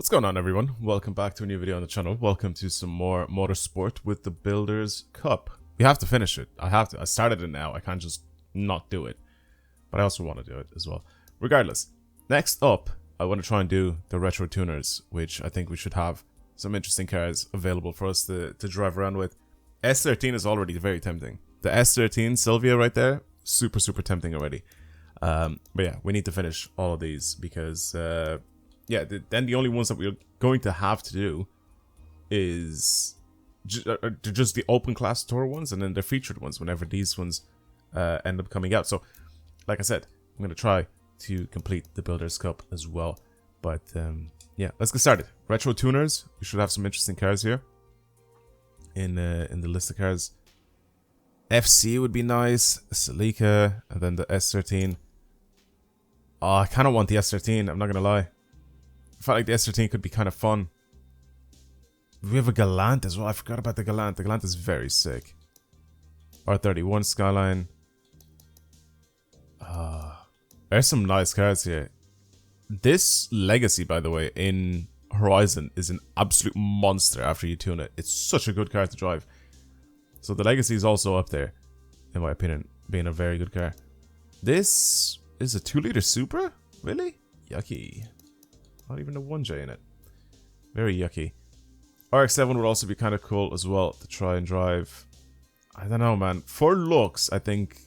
What's going on, everyone? Welcome back to a new video on the channel. Welcome to some more Motorsport with the Builders Cup. We have to finish it. I started it now. I can't just not do it. But I also want to do it as well. Regardless, next up, I want to try and do the Retro Tuners, which I think we should have some interesting cars available for us to drive around with. S13 is already very tempting. The S13 Sylvia right there, super tempting already. But yeah, we need to finish all of these because... then the only ones that we're going to have to do is just the open class tour ones, and then the featured ones whenever these ones end up coming out. So, like I said, I'm going to try to complete the Builders Cup as well. But yeah, let's get started. Retro Tuners. We should have some interesting cars here in the list of cars. FC would be nice. Celica, and then the S13. Oh, I kind of want the S13. I'm not going to lie. I felt like the S13 could be kind of fun. We have a Galant as well. I forgot about the Galant. The Galant is very sick. R31 Skyline. There's some nice cars here. This Legacy, by the way, in Horizon is an absolute monster after you tune it. It's such a good car to drive. So the Legacy is also up there, in my opinion, being a very good car. This is a 2-liter Supra? Really? Yucky. Not even a 1J in it. Very yucky. RX-7 would also be kind of cool as well to try and drive. I don't know, man. For looks, I think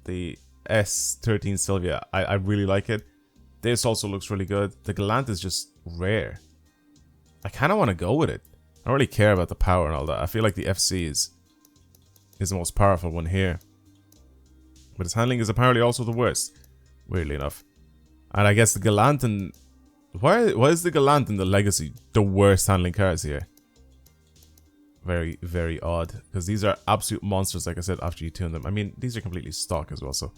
the S13 Sylvia, I really like it. This also looks really good. The Galant is just rare. I kind of want to go with it. I don't really care about the power and all that. I feel like the FC is the most powerful one here. But its handling is apparently also the worst, weirdly enough. And I guess the Galant and... Why is the Galant and the Legacy the worst handling cars here? Very odd. Because these are absolute monsters, like I said, after you tune them. I mean, these are completely stock as well, so...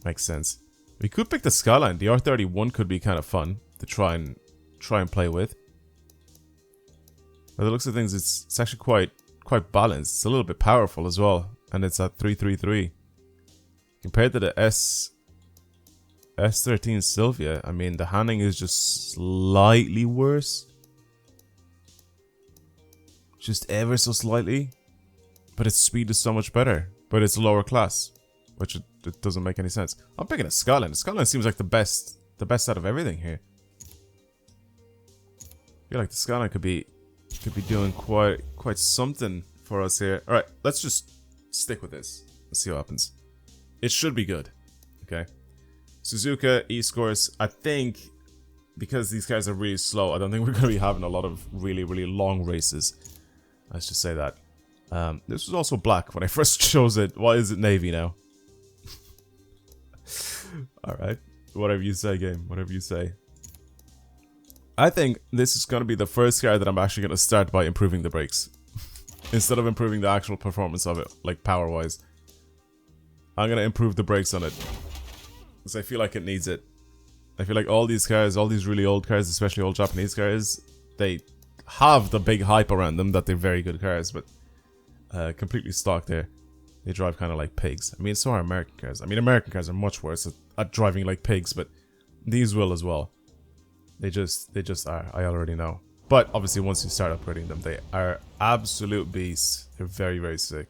Makes sense. We could pick the Skyline. The R31 could be kind of fun to try and play with. By the looks of things, it's actually quite balanced. It's a little bit powerful as well. And it's at 333. Compared to the S13 Sylvia, I mean, the handling is just slightly worse. Just ever so slightly. But its speed is so much better. But it's lower class. Which it doesn't make any sense. I'm picking a Skyline. The Skyline seems like the best out of everything here. I feel like the Skyline could be doing quite something for us here. Alright, let's just stick with this. Let's see what happens. It should be good. Okay. Suzuka, E-Scores, I think, because these guys are really slow, I don't think we're going to be having a lot of really long races. Let's just say that. This was also black when I first chose it. Why is it navy now? Alright, whatever you say, game, whatever you say. I think this is going to be the first car that I'm actually going to start by improving the brakes. Instead of improving the actual performance of it, like power-wise. I'm going to improve the brakes on it. Because I feel like it needs it. I feel like all these cars, all these really old cars, especially old Japanese cars, they have the big hype around them that they're very good cars, but completely stock there. They drive kind of like pigs. I mean, so are American cars. I mean, American cars are much worse at driving like pigs, but these will as well. They just are. I already know. But obviously, once you start upgrading them, they are absolute beasts. They're very sick.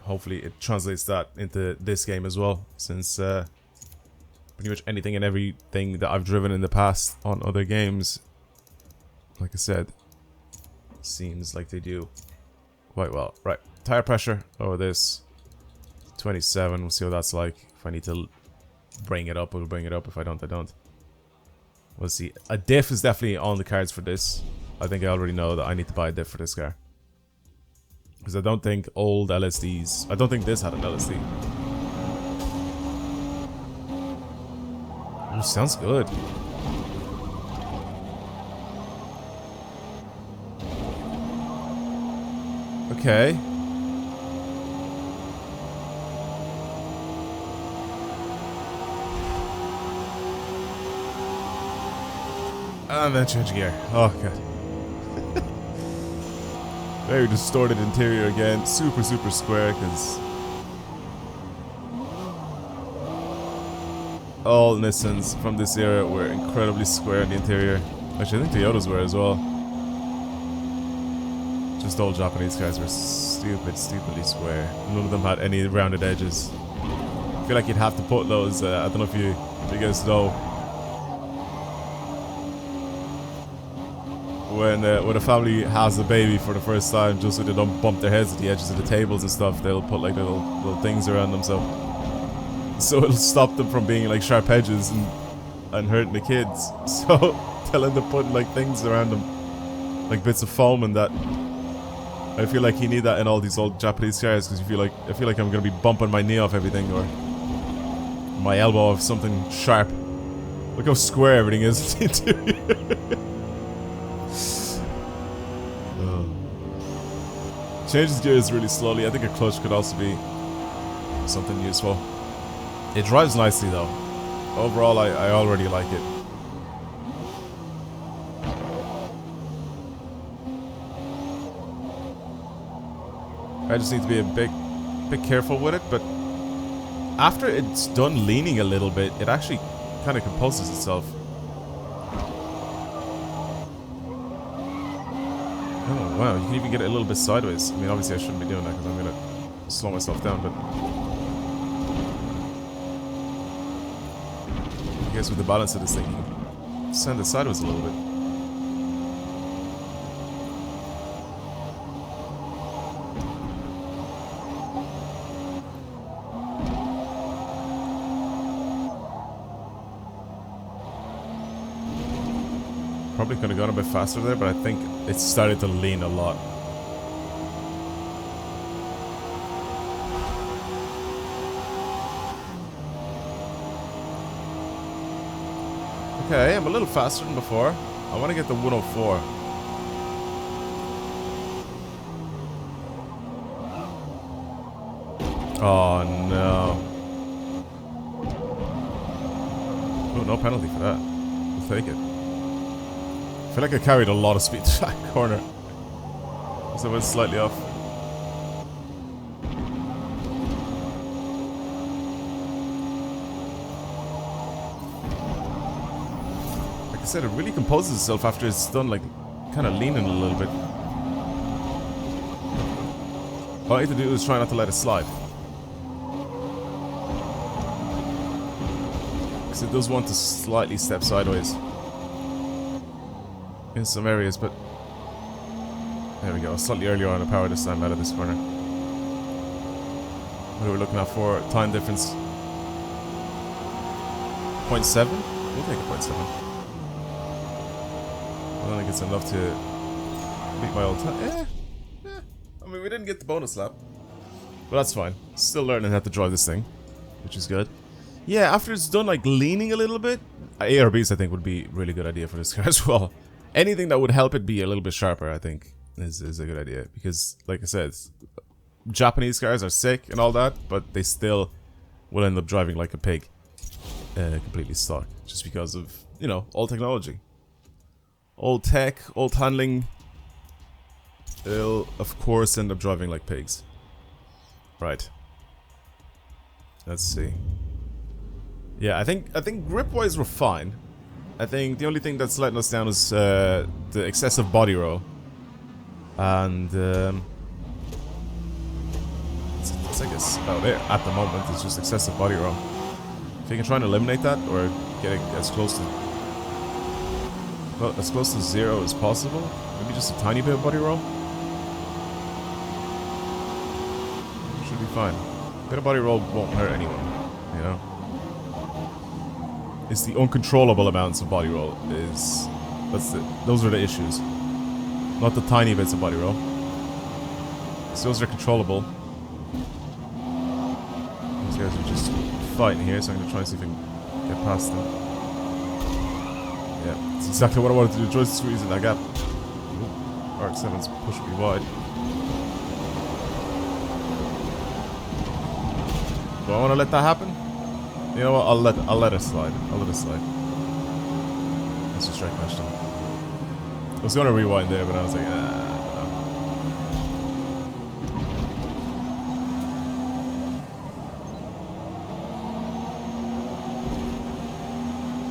Hopefully it translates that into this game as well, since pretty much anything and everything that I've driven in the past on other games, like I said, seems like they do quite well. Right, tire pressure over this 27. We'll see what that's like. If I need to bring it up, we'll bring it up. If I don't, I don't. We'll see. A diff is definitely on the cards for this. I think I already know that I need to buy a diff for this car. Because I don't think old LSDs... I don't think this had an LSD. Ooh, sounds good. Okay. And then change gear. Oh, God. Very distorted interior again. Super square, because all Nissans from this era were incredibly square in the interior. Actually, I think Toyotas were as well. Just all Japanese cars were stupidly square. None of them had any rounded edges. I feel like you'd have to put those, I don't know if you guys know, when a family has a baby for the first time, just so they don't bump their heads at the edges of the tables and stuff, they'll put like little things around them, so it'll stop them from being like sharp edges and hurting the kids. So they'll end up putting like things around them, like bits of foam and that. I feel like you need that in all these old Japanese cars because I feel like I'm gonna be bumping my knee off everything or my elbow off something sharp. Look how square everything is. Changes gears really slowly. I think a clutch could also be something useful. It drives nicely though. Overall, I already like it. I just need to be a bit careful with it, but after it's done leaning a little bit, it actually kind of composes itself. Oh wow, you can even get it a little bit sideways. I mean, obviously I shouldn't be doing that because I'm going to slow myself down, but I guess with the balance of this thing, you can send it sideways a little bit. Probably could have gone a bit faster there, but I think it started to lean a lot. Okay, I'm a little faster than before. I want to get the 104. Oh no. Oh, no penalty for that. We'll take it. I feel like I carried a lot of speed to that corner. So I went slightly off. Like I said, it really composes itself after it's done, like, kind of leaning a little bit. All I need to do is try not to let it slide. Because it does want to slightly step sideways in some areas, but there we go. Slightly earlier on the power this time out of this corner. What are we looking at for time difference? 0.7? We'll take a 0.7. I don't think it's enough to beat my old time. I mean, we didn't get the bonus lap, but that's fine. Still learning how to drive this thing, which is good. Yeah, after it's done like leaning a little bit, ARBs I think would be a really good idea for this car as well. Anything that would help it be a little bit sharper, I think, is a good idea. Because, like I said, Japanese cars are sick and all that, but they still will end up driving like a pig. Completely stock. Just because of, you know, old technology. Old tech, old handling. They'll, of course, end up driving like pigs. Right. Let's see. Yeah, I think grip-wise we're fine. I think the only thing that's letting us down is the excessive body roll. And that's I guess about it at the moment. It's just excessive body roll. If you can try and eliminate that or get it as close to zero as possible, maybe just a tiny bit of body roll, should be fine. A bit of body roll won't hurt anyone, you know. It's the uncontrollable amounts of body roll those are the issues. Not the tiny bits of body roll. So those are controllable. These guys are just fighting here, so I'm gonna try and see if I can get past them. Yeah, that's exactly what I wanted to do, try to squeeze in that gap. Ooh, RX-7's pushing me wide. Do I wanna let that happen? You know what? I'll let it slide. I'll let it slide. Let's just try to catch them. I was gonna rewind there, but I was like, no.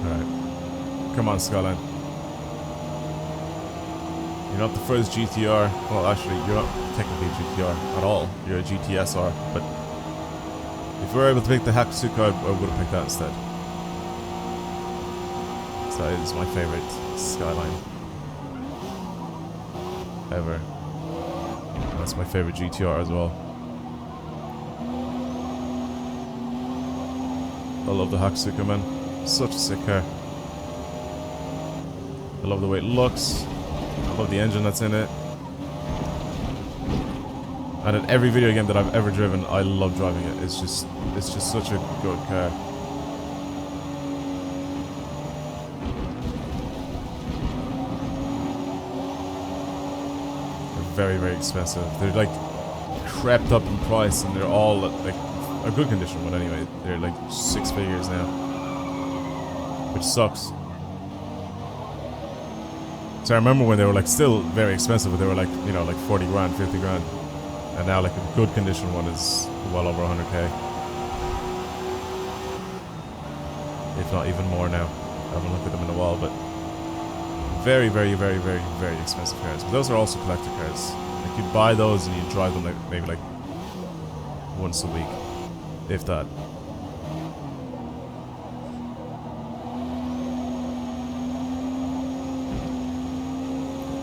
Alright. Come on, Skyline. You're not the first GTR. Well, actually, you're not technically a GTR at all. You're a GTSR. But if we were able to pick the Hakusuka, I would have picked that instead. So that is my favorite Skyline ever. And that's my favorite GTR as well. I love the Hakusuka, man. Such a sick car. I love the way it looks. I love the engine that's in it. And in every video game that I've ever driven, I love driving it. It's just such a good car. They're very, very expensive. They're like crept up in price, and they're all like a good condition one anyway. They're like 6 figures now, which sucks. So I remember when they were like still very expensive, but they were like, you know, like 40 grand, 50 grand. And now like a good condition one is well over 100k. If not even more now. I haven't looked at them in a while, but very, very, very, very, very expensive cars. But those are also collector cars. Like you buy those and you drive them like maybe like once a week, if that.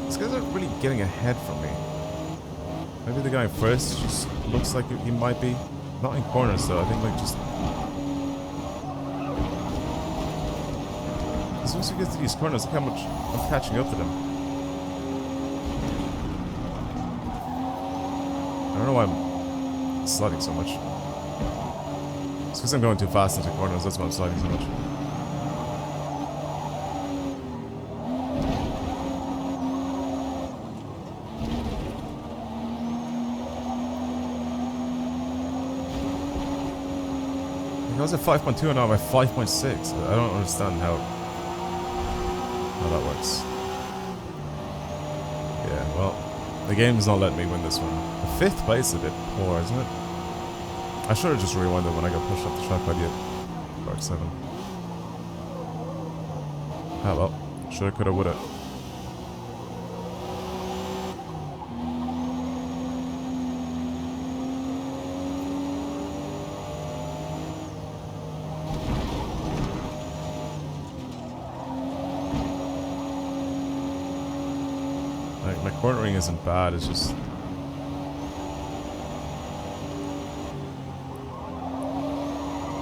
These guys are really getting ahead from me. Maybe the guy first just looks like he might be. Not in corners though, I think like just... As soon as he gets to these corners, look how much I'm catching up to them. I don't know why I'm sliding so much. It's because I'm going too fast into corners, that's why I'm sliding so much. I was at 5.2 and now I'm at 5.6. I don't understand how that works. Yeah, well, the game's not letting me win this one. The 5th place is a bit poor, isn't it? I should have just rewinded when I got pushed off the track by the Dark 7. Ah well, shoulda, coulda, woulda. Like, my cornering isn't bad, it's just... I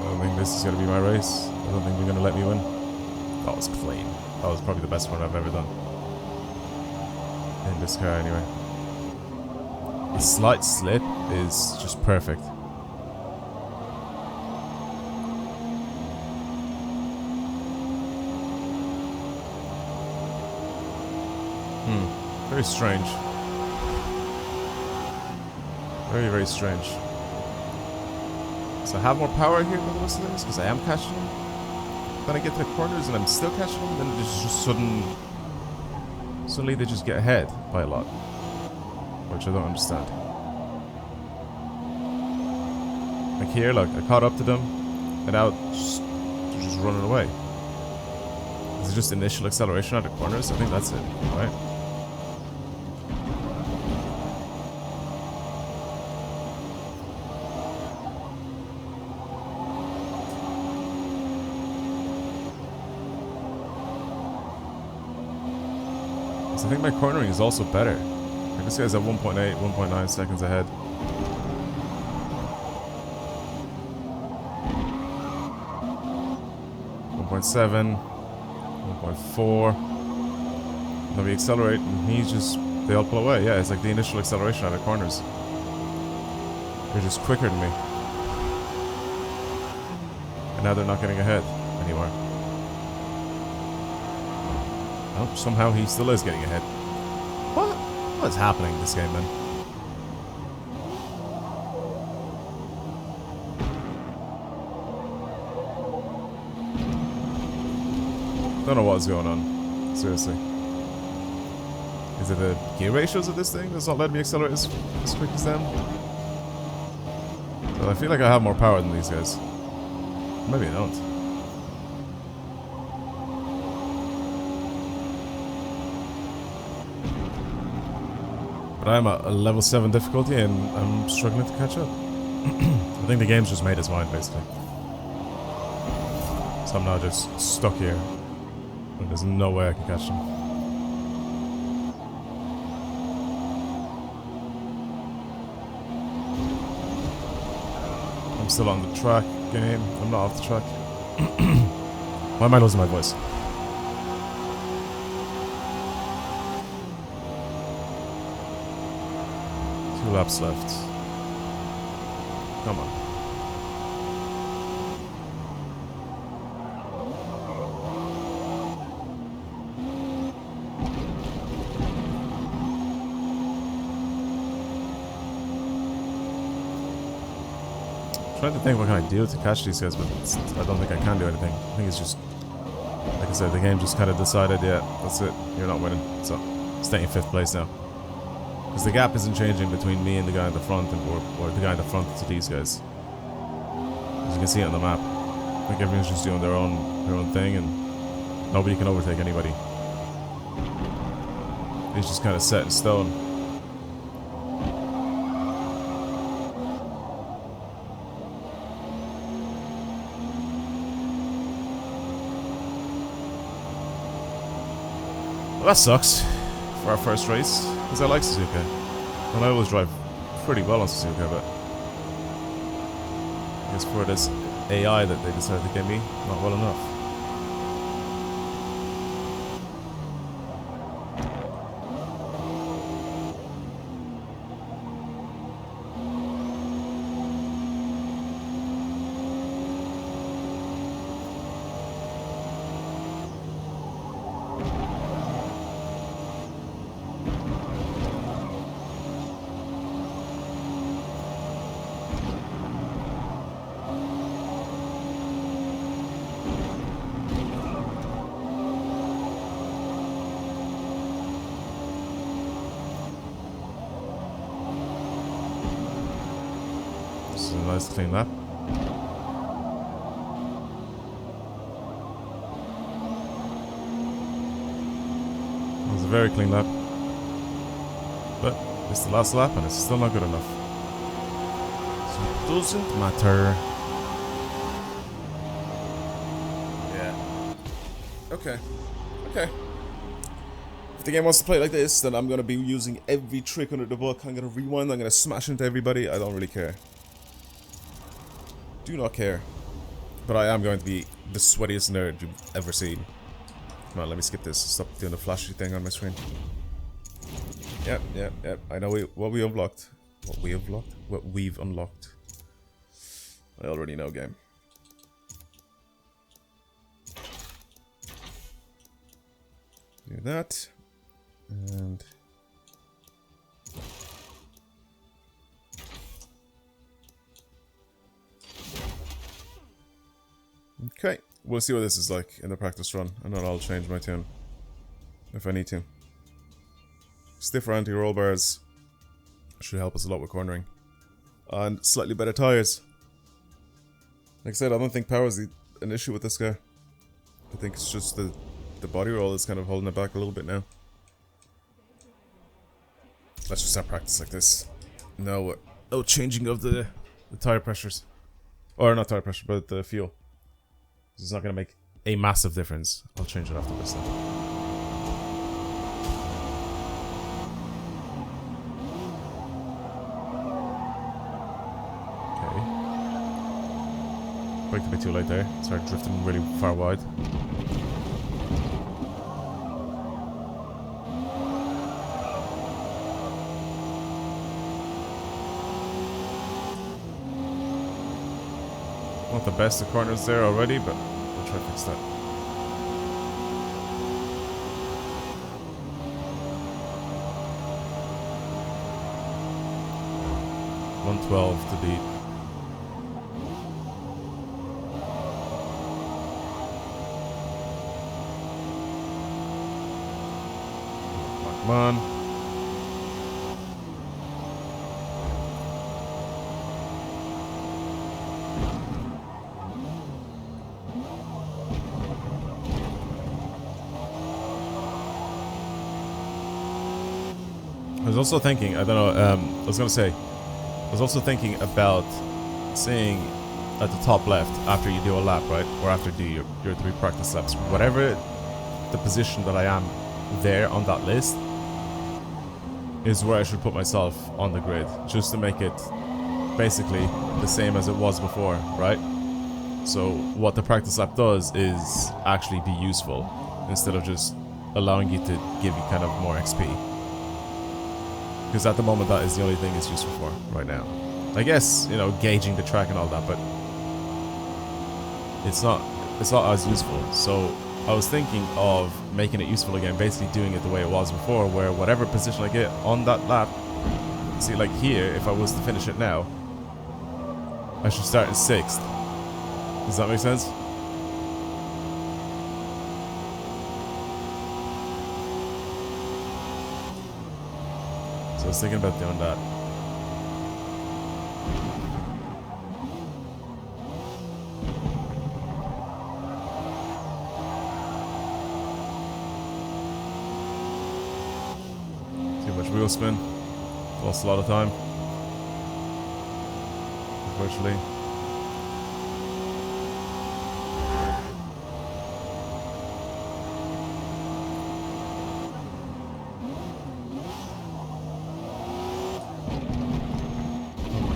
don't think this is going to be my race. I don't think they're going to let me win. That was clean. That was probably the best one I've ever done. In this car, anyway. The slight slip is just perfect. Very strange. Very, very strange. So I have more power here than the rest of things because I am catching them. Then I get to the corners and I'm still catching them. Then there's just suddenly they just get ahead by a lot, which I don't understand. Like here, like I caught up to them, and now they're just running away. Is it just initial acceleration out of corners? I think that's it, right? I think my cornering is also better. Like this guy's at 1.8, 1.9 seconds ahead. .7, 1.4. Now we accelerate and they all pull away. Yeah, it's like the initial acceleration out of corners. They're just quicker than me. And now they're not getting ahead anymore. Oh, somehow he still is getting ahead. What is happening in this game, man? Don't know what's going on. Seriously. Is it the gear ratios of this thing that's not letting me accelerate as quick as them? Well, I feel like I have more power than these guys. Maybe I don't. But I'm at a level 7 difficulty and I'm struggling to catch up. I think the game's just made its mind, basically. So I'm now just stuck here. And there's no way I can catch them. I'm still on the track game. I'm not off the track. Why am I losing my voice? 2 laps left. Come on. I'm trying to think what can I do to catch these guys, but I don't think I can do anything. I think it's just, like I said, the game just kind of decided, yeah, that's it, you're not winning. So, staying in 5th place now. Because the gap isn't changing between me and the guy in the front, or the guy in the front to these guys. As you can see on the map, like everyone's just doing their own thing, and nobody can overtake anybody. It's just kind of set in stone. Well, that sucks for our first race, because I like Suzuka. And I always drive pretty well on Suzuka, but I guess for this AI that they decided to give me, not well enough. This is a nice clean lap. It was a very clean lap. But it's the last lap and it's still not good enough. So it doesn't matter. Yeah. Okay. Okay. If the game wants to play like this, then I'm going to be using every trick under the book. I'm going to rewind, I'm going to smash into everybody. I don't really care. Do not care. But I am going to be the sweatiest nerd you've ever seen. Come on, let me skip this. Stop doing the flashy thing on my screen. Yep. I know what we unlocked. What we unlocked? What we've unlocked. I already know, game. Do that. And... okay, we'll see what this is like in the practice run, and then I'll change my tune if I need to. Stiffer anti-roll bars should help us a lot with cornering, and slightly better tires. Like I said, I don't think power is an issue with this guy. I think it's just the body roll is kind of holding it back a little bit now. Let's just have practice like this. No changing of the tire pressures, or not tire pressure, but the fuel. It's not going to make a massive difference. I'll change it after this then. Okay. Braked a bit too late there. Started drifting really far wide. Not the best of corners there already, but we'll try to fix that. .112 to beat. Come on. was also thinking, I don't know, I was gonna say, I was also thinking about saying at the top left after you do a lap, right? Or after you do your 3 practice laps. Whatever the position that I am there on that list is where I should put myself on the grid. Just to make it basically the same as it was before, right? So what the practice lap does is actually be useful instead of just allowing you to give you kind of more XP. Because at the moment that is the only thing it's useful for right now. I guess, you know, gauging the track and all that, but it's not as useful. So I was thinking of making it useful again, basically doing it the way it was before, where whatever position I get on that lap, see, like here, if I was to finish it now, I should start in 6th. Does that make sense? So I was thinking about doing that. Too much wheel spin. Lost a lot of time. Unfortunately.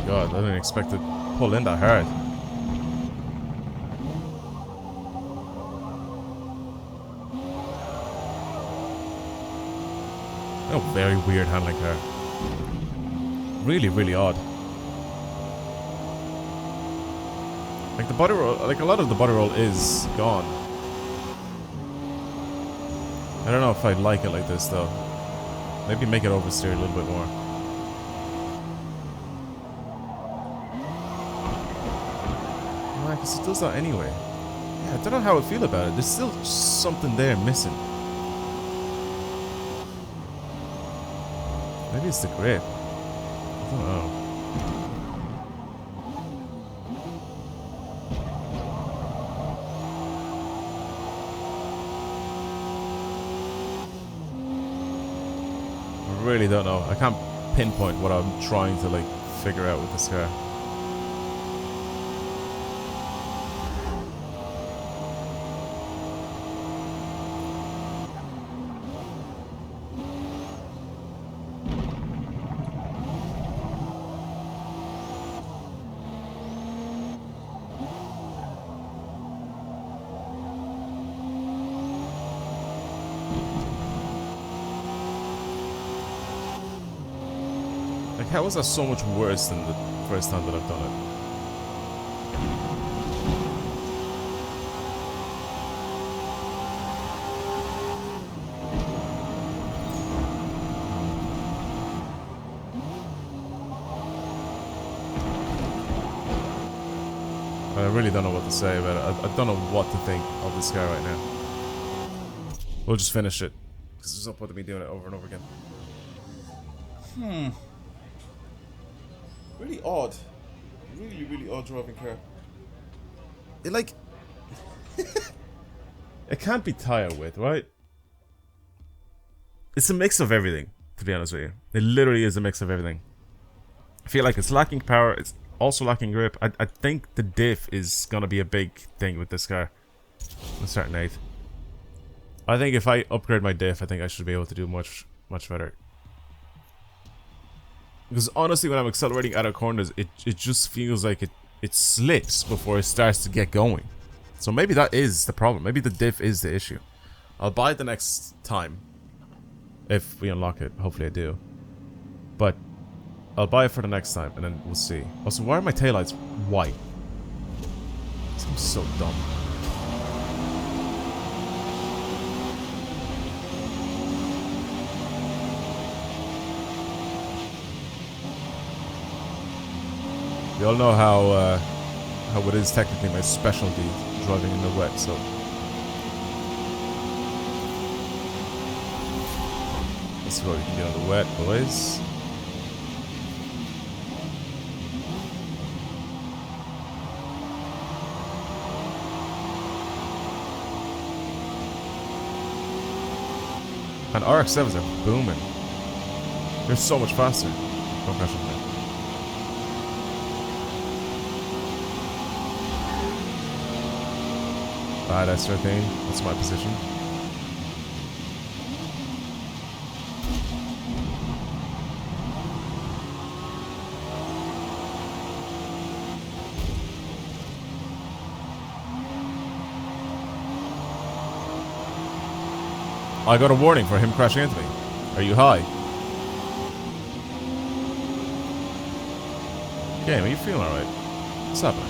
God, I didn't expect to pull in that hard. Oh, very weird handling car. Really, really odd. Like the body roll, like a lot of the body roll is gone. I don't know if I'd like it like this though. Maybe make it oversteer a little bit more. Because it does that anyway. Yeah, I don't know how I feel about it. There's still something there missing. Maybe it's the grip. I don't know. I really don't know. I can't pinpoint what I'm trying to like figure out with this car. Like, how is that so much worse than the first time that I've done it? I really don't know what to say about it. I don't know what to think of this car right now. We'll just finish it, because there's no point in me doing it over and over again. Really odd. Really, really odd driving car. It like... it can't be tire width, right? It's a mix of everything, to be honest with you. It literally is a mix of everything. I feel like it's lacking power, it's also lacking grip. I think the diff is gonna be a big thing with this car. Let's start in 8th. I think if I upgrade my diff, I think I should be able to do much better. Because honestly, when I'm accelerating out of corners, it just feels like it slips before it starts to get going. So maybe that is the problem. Maybe the diff is the issue. I'll buy it the next time. If we unlock it. Hopefully I do. But I'll buy it for the next time, and then we'll see. Also, why are my taillights white? I'm so dumb. We all know how it is technically my specialty, driving in the wet, so... Let's see what we can get on the wet, boys. And RX-7s are booming. You're so much faster. Don't crash into me. Bad S13. That's my position. I got a warning for him crashing into me. Are you high? Game, are you feeling alright? What's happening?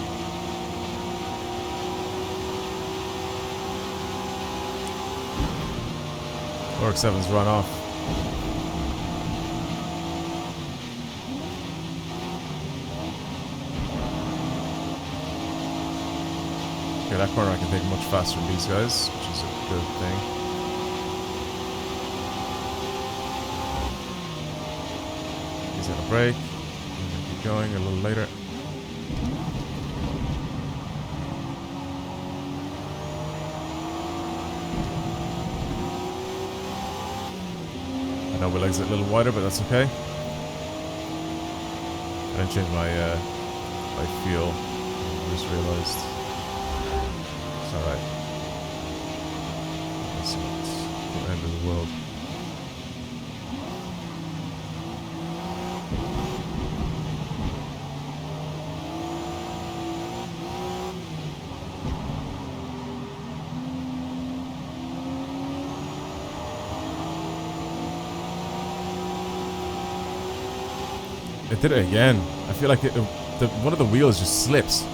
Orc 7's run off. Okay, that corner I can take much faster than these guys, which is a good thing. He's gonna brake. I'm gonna keep going a little later. I know we'll exit a little wider, but that's okay. I didn't change my my fuel. I just realized it's alright. It's not the end of the world. It did it again. I feel like one of the wheels just slips.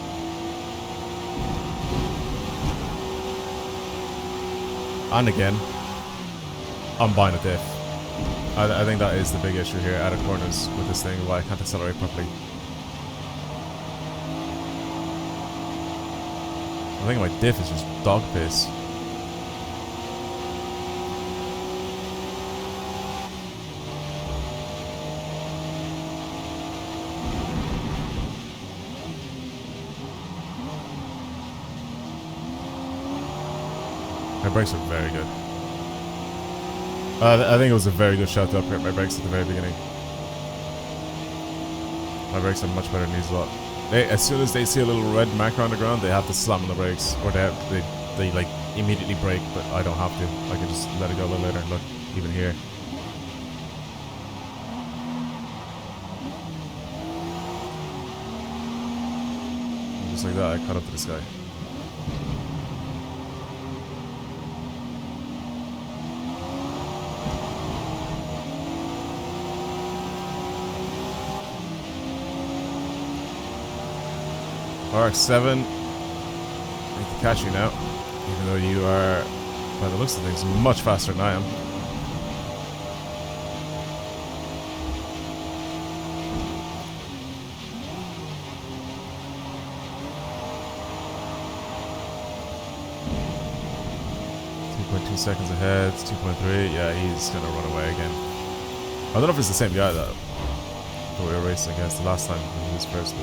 And again. I'm buying a diff. I think that is the big issue here out of corners with this thing, why I can't accelerate properly. I think my diff is just dog piss. My brakes are very good. I think it was a very good shot to upgrade my brakes at the very beginning. My brakes are much better than these lot. As soon as they see a little red marker on the ground, they have to slam on the brakes, or they like immediately brake. But I don't have to. I can just let it go a little later. And look, even here. And just like that, I caught up to this guy. RX-7, I can catch you now, even though you are, by the looks of things, much faster than I am. .2 seconds ahead, it's 2.3, yeah, he's gonna run away again. I don't know if it's the same guy that we were racing against the last time when he was first.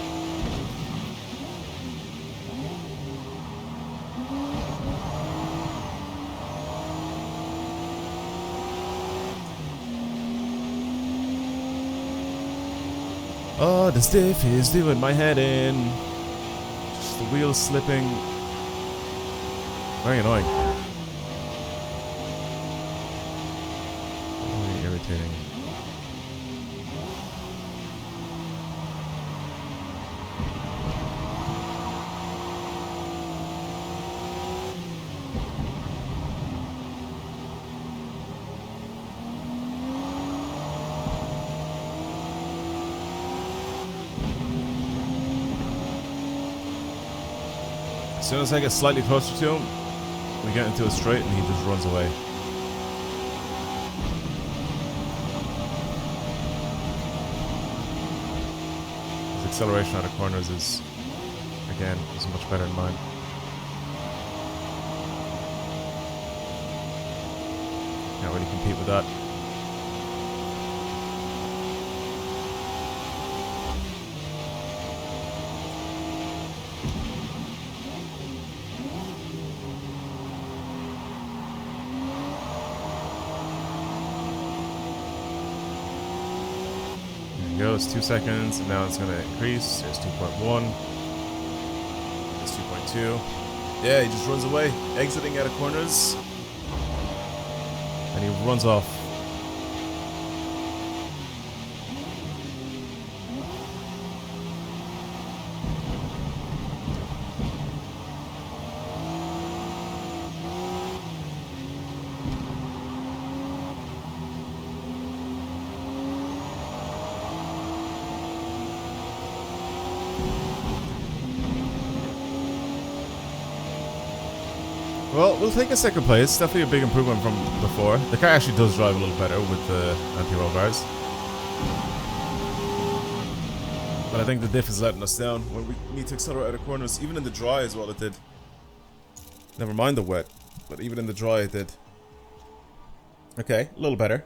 Oh, this diff is doing my head in. Just the wheels slipping. Very annoying. Very irritating. As soon as I get slightly closer to him, we get into a straight and he just runs away. His acceleration out of corners is, again, is much better than mine. Can't really compete with that. you go, it's 2 seconds, and now it's gonna increase. There's 2.1. There's 2.2. Yeah, he just runs away, exiting out of corners. And he runs off. Well, we'll take a second place. Definitely a big improvement from before. The car actually does drive a little better with the anti-roll bars. But I think the diff is letting us down when we need to accelerate out of corners. Even in the dry as well it did. Never mind the wet, but even in the dry it did. Okay, a little better.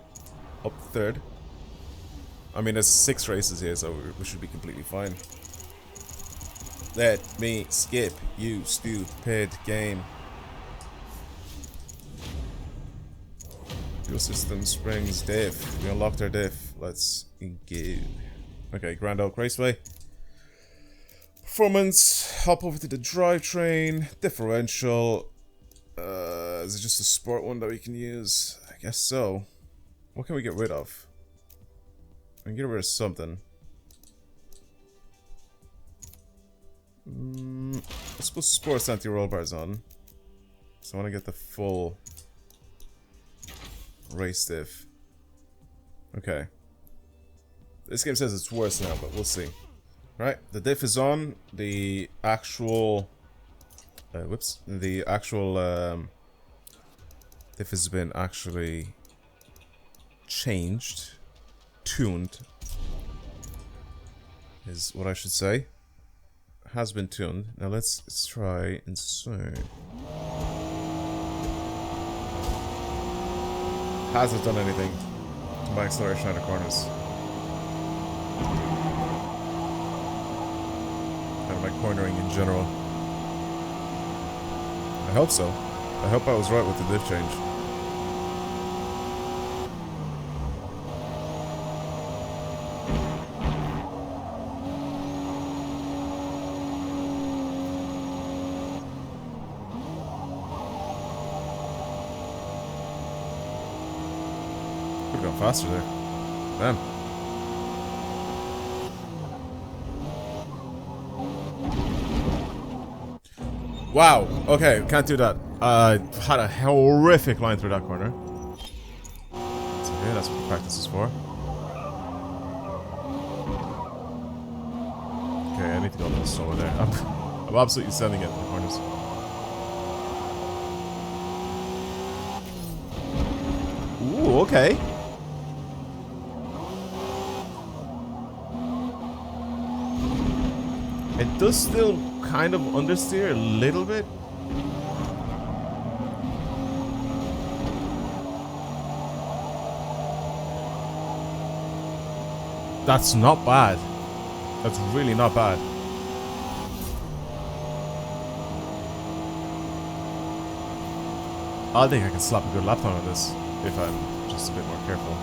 Up third. I mean, there's 6 races here, so we should be completely fine. Let me skip, you stupid game. Fuel system, springs, diff. We unlocked our diff. Let's go. Okay, Grand Oak Raceway. Performance. Hop over to the drivetrain. Differential. Is it just a sport one that we can use? I guess so. What can we get rid of? We can get rid of something. Let's go sports anti-roll bars on. So I want to get the full race diff. Okay. This game says it's worse now, but we'll see. Right, the diff is on. The actual the actual diff has been actually changed, tuned is what I should say. Has been tuned. Now let's try insert. Hasn't done anything to my acceleration out of corners. And my cornering in general. I hope so. I hope I was right with the diff change. Could have gone faster there. Damn. Wow. Okay, can't do that. Had a horrific line through that corner. It's okay, that's what the practice is for. Okay, I need to go a little slower there. I'm absolutely sending it in the corners. Ooh, okay. It does still kind of understeer a little bit. That's not bad. That's really not bad. I think I can slap a good lap time on this if I'm just a bit more careful.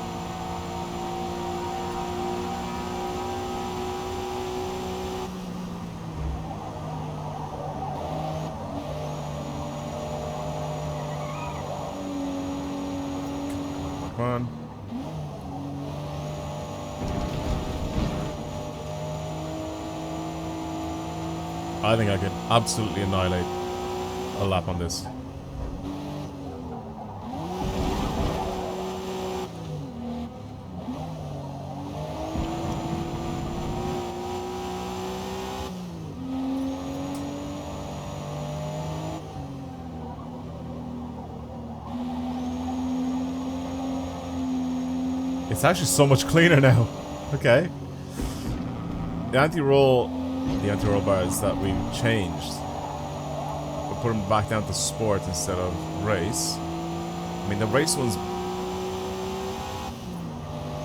Come on. I think I could absolutely annihilate a lap on this. It's actually so much cleaner now. Okay. The anti-roll bars that we changed, we put them back down to sport instead of race. I mean, the race ones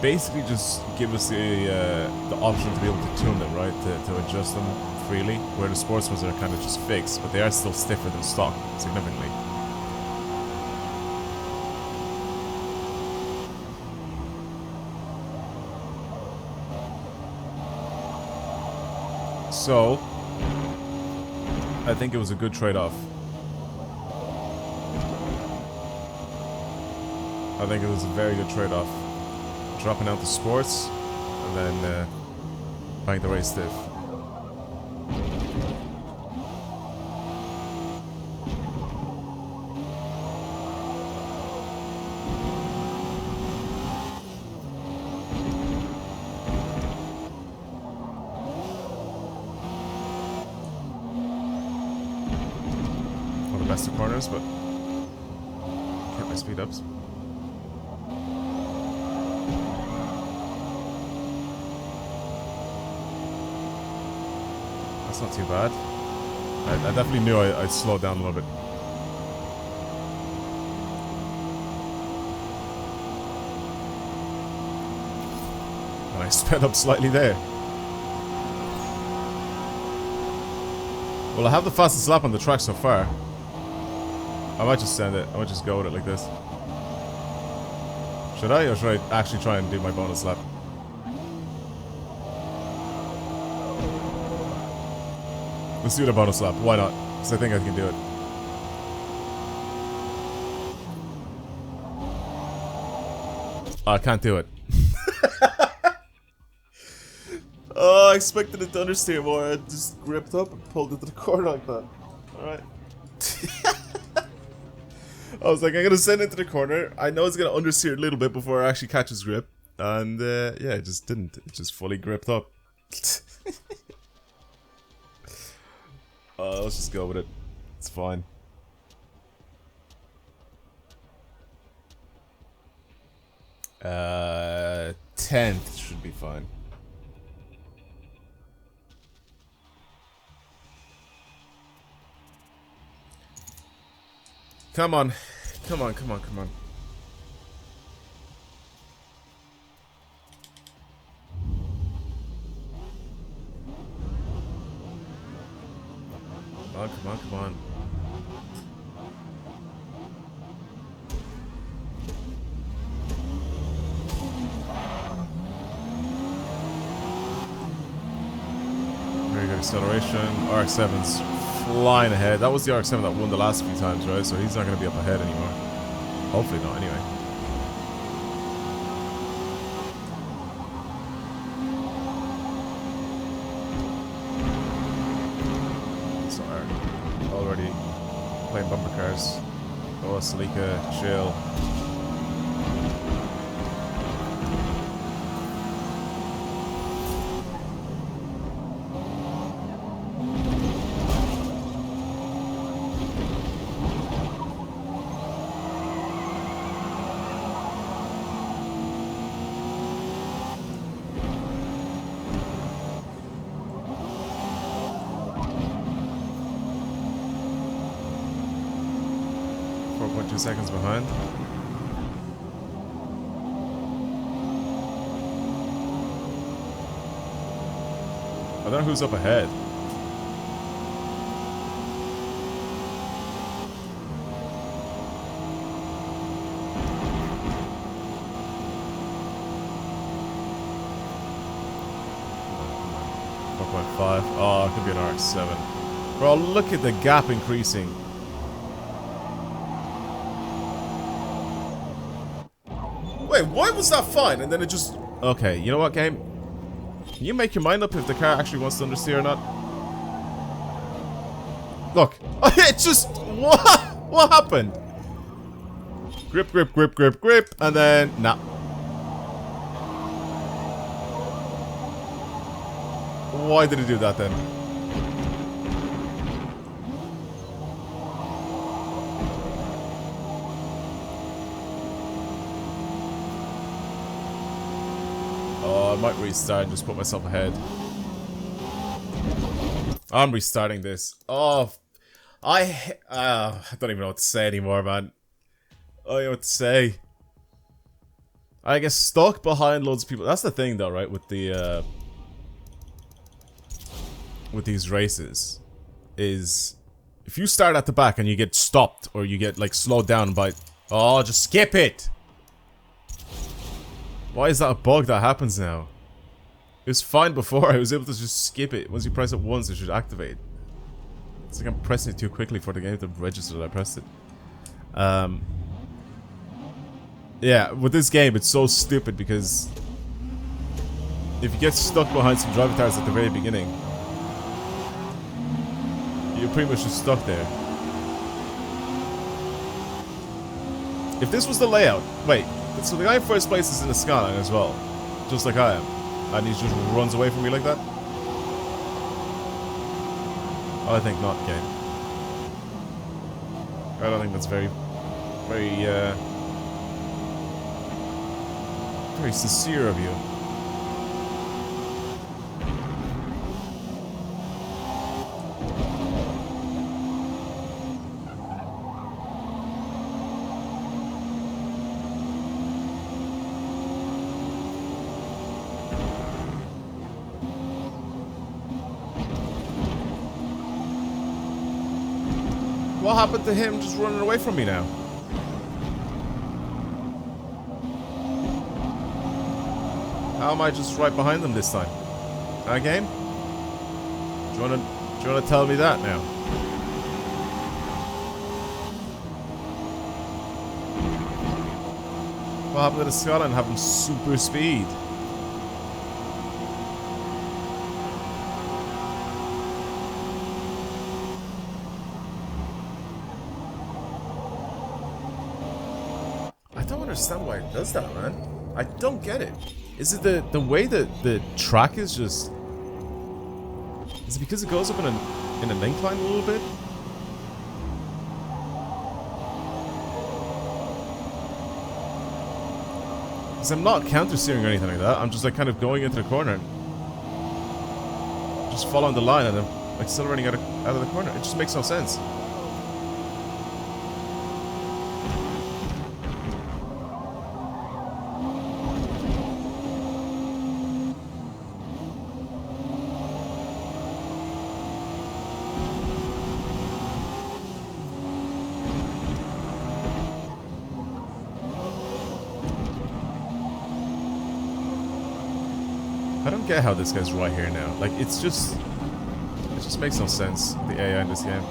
basically just give us the option to be able to tune them, right? To adjust them freely, where the sports ones are kind of just fixed, but they are still stiffer than stock, significantly. So, I think it was a good trade-off. I think it was a very good trade-off. Dropping out the sports, and then buying the race diff. One of the best of corners, but kept my speed ups. That's not too bad. I definitely knew I'd slow down a little bit. And I sped up slightly there. Well, I have the fastest lap on the track so far. I might just send it. I might just go with it like this. Should I? Or should I actually try and do my bonus lap? Let's do the bonus lap. Why not? Because I think I can do it. I can't do it. Oh, I expected it to understeer more. I just gripped up and pulled into the corner like that. Alright. I was like, I'm gonna send it to the corner. I know it's gonna understeer a little bit before it actually catches grip. And yeah, it just didn't. It just fully gripped up. Let's just go with it. It's fine. Uh, 10th should be fine. Come on. Come on, come on, come on. Come on, come on, come on. Very good acceleration. RX-7's flying ahead. That was the RX-7 that won the last few times, right? So he's not going to be up ahead anymore. Hopefully not, anyway. Already playing bumper cars. Oh, Salika, chill. Seconds behind. I don't know who's up ahead. Oh, it could be an RX-7. Bro, look at the gap increasing. Wait, why was that fine? And then it just... Okay, you know what, game? Can you make your mind up if the car actually wants to understeer or not? Look. It just... What? What happened? Grip, grip, grip, grip, grip, and then... Nah. Why did he do that then? I might restart and just put myself ahead. I'm restarting this. Oh, I don't even know what to say anymore, man. I don't know what to say. I get stuck behind loads of people. That's the thing, though, right? With the with these races, is if you start at the back and you get stopped or you get like slowed down by, oh, just skip it. Why is that a bug that happens now? It was fine before. I was able to just skip it. Once you press it once, it should activate. It's like I'm pressing it too quickly for the game to register that I pressed it. Yeah, with this game, it's so stupid because if you get stuck behind some driver tires at the very beginning, you're pretty much just stuck there. If this was the layout, wait, so the guy in first place is in the skyline as well, just like I am, and he just runs away from me like that? I think not, game. I don't think that's very sincere of you. What happened to him just running away from me now? How am I just right behind them this time? Game? Do you wanna tell me that now? What happened to the Skyline having super speed? I don't understand why it does that, man. I don't get it. Is it the way that the track is just... Is it because it goes up in an incline a little bit? Because I'm not counter-steering or anything like that. I'm just like kind of going into the corner and just following the line and then accelerating out of the corner. It just makes no sense. I don't get how this guy's right here now. Like, it just makes no sense, the AI in this game.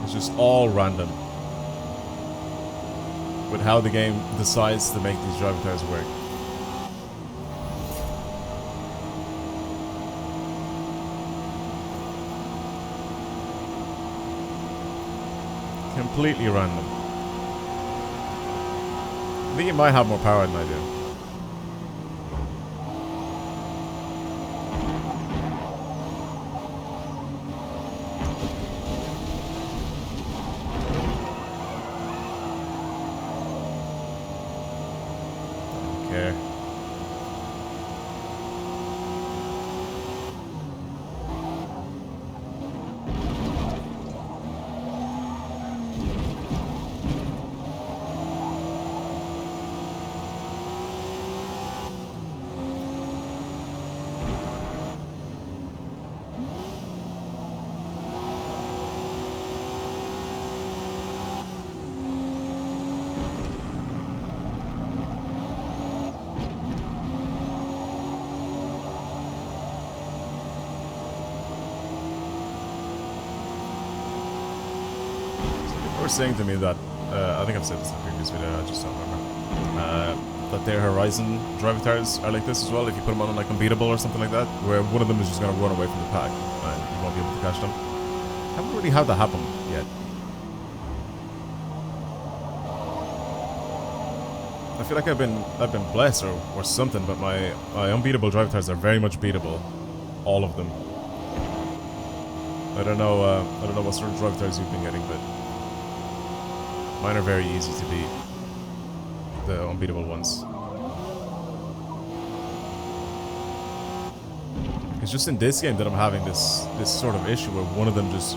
It's just all random with how the game decides to make these driver tires work. Completely random. I think it might have more power than I do. Care. Saying to me that I think I've said this in a previous video, I just don't remember, that their Horizon driver tires are like this as well. If you put them on like unbeatable or something like that, where one of them is just going to run away from the pack and you won't be able to catch them. I haven't really had that happen yet. I feel like I've been blessed or something, but my unbeatable driver tires are very much beatable, all of them. I don't know what sort of driver tires you've been getting, but mine are very easy to beat, the unbeatable ones. It's just in this game that I'm having this sort of issue where one of them just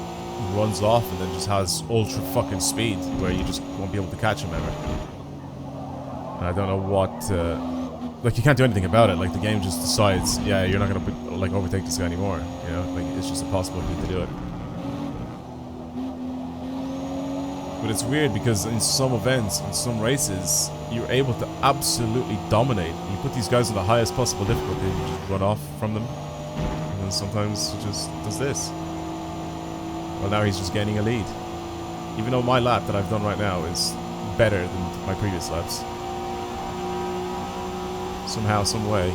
runs off and then just has ultra fucking speed where you just won't be able to catch him ever. And I don't know what, like you can't do anything about it. Like the game just decides, yeah, you're not gonna like overtake this guy anymore. You know, like it's just impossible for you to do it. But it's weird because in some events, in some races, you're able to absolutely dominate. You put these guys on the highest possible difficulty and you just run off from them. And then sometimes he just does this. Well, now he's just gaining a lead. Even though my lap that I've done right now is better than my previous laps. Somehow, some way.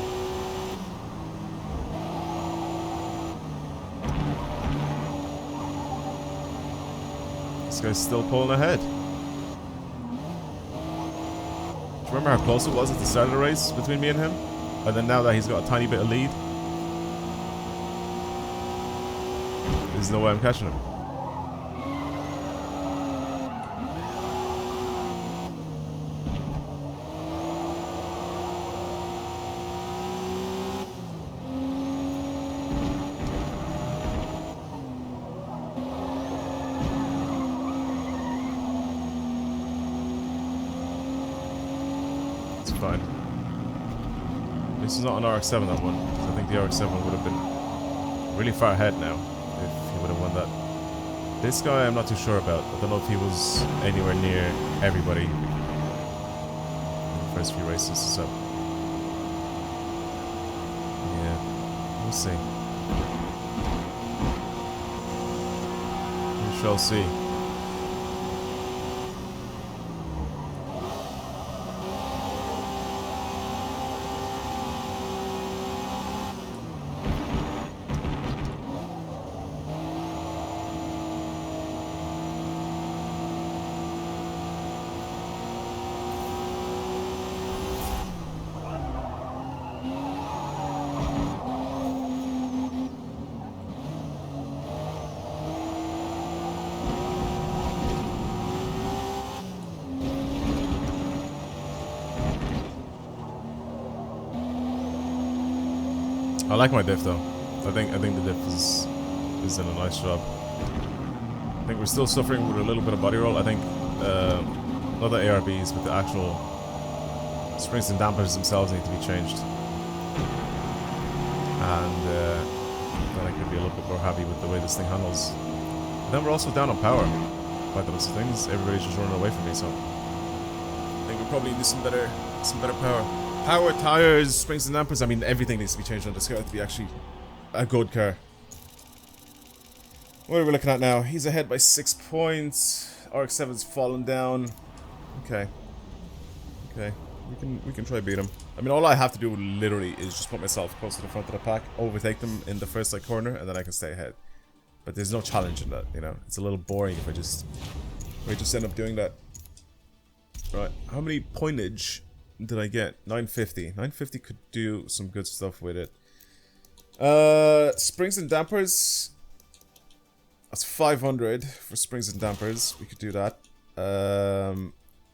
This guy's still pulling ahead. Do you remember how close it was at the start of the race between me and him? And then now that he's got a tiny bit of lead, there's no way I'm catching him. Fine. This is not an RX-7 that one. I think the RX-7 would have been really far ahead now if he would have won that. This guy I'm not too sure about. I don't know if he was anywhere near everybody in the first few races, so yeah, we'll see. We shall see. I like my diff though. I think the diff is doing a nice job. I think we're still suffering with a little bit of body roll. I think not the ARBs, but the actual springs and dampers themselves need to be changed. And then I could be a little bit more happy with the way this thing handles. And then we're also down on power. By the looks of things, everybody's just running away from me, so I think we probably need some better power. Power, tires, springs and dampers. I mean, everything needs to be changed on this car to be actually a good car. What are we looking at now? He's ahead by 6 points. RX-7's fallen down. Okay. Okay. We can try beat him. I mean, all I have to do literally is just put myself close to the front of the pack, overtake them in the first like corner, and then I can stay ahead. But there's no challenge in that, you know. It's a little boring if I just end up doing that. Right. How many pointage did I get? 950. 950 could do some good stuff with it. Springs and dampers. That's 500 for springs and dampers. We could do that.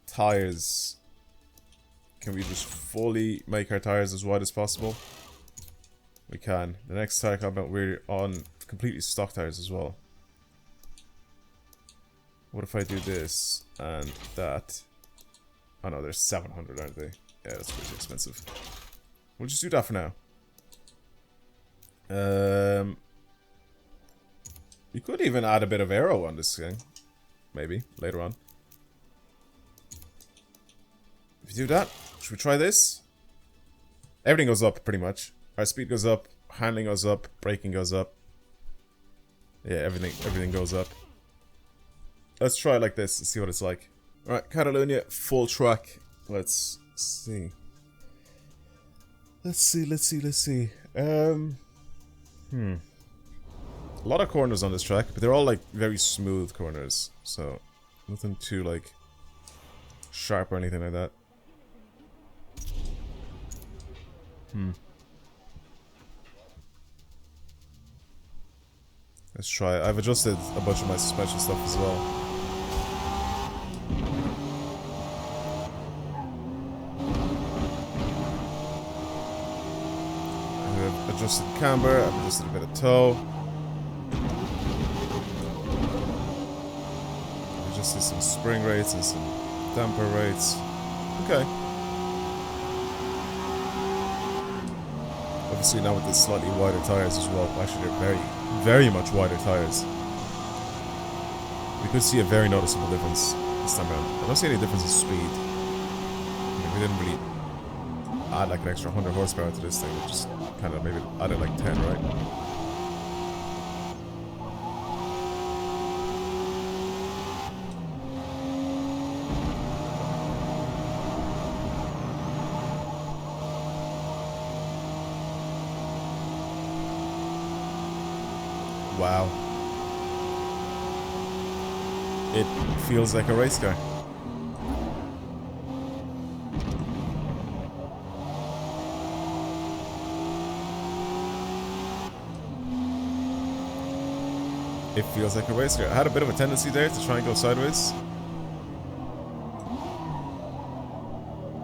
Tires. Can we just fully make our tires as wide as possible? We can. The next tire combat, we're on completely stock tires as well. What if I do this and that? Oh no, they're 700, aren't they? Yeah, that's pretty expensive. We'll just do that for now. We could even add a bit of aero on this thing. Maybe, later on. If we do that, should we try this? Everything goes up, pretty much. Our speed goes up, handling goes up, braking goes up. Yeah, everything goes up. Let's try it like this and see what it's like. Alright, Catalonia, full track. Let's see. Let's see. A lot of corners on this track, but they're all like very smooth corners. So, nothing too like sharp or anything like that. Let's try it. I've adjusted a bunch of my suspension stuff as well. I've adjusted camber, I've adjusted a bit of toe. I've adjusted some spring rates and some damper rates. Okay. Obviously now with the slightly wider tires as well. Actually they're very much wider tires. We could see a very noticeable difference this time around. I don't see any difference in speed. We didn't really add like an extra 100 horsepower to this thing. We just kind of maybe added like 10, right? Wow. It feels like a race car. It feels like a race car. I had a bit of a tendency there to try and go sideways.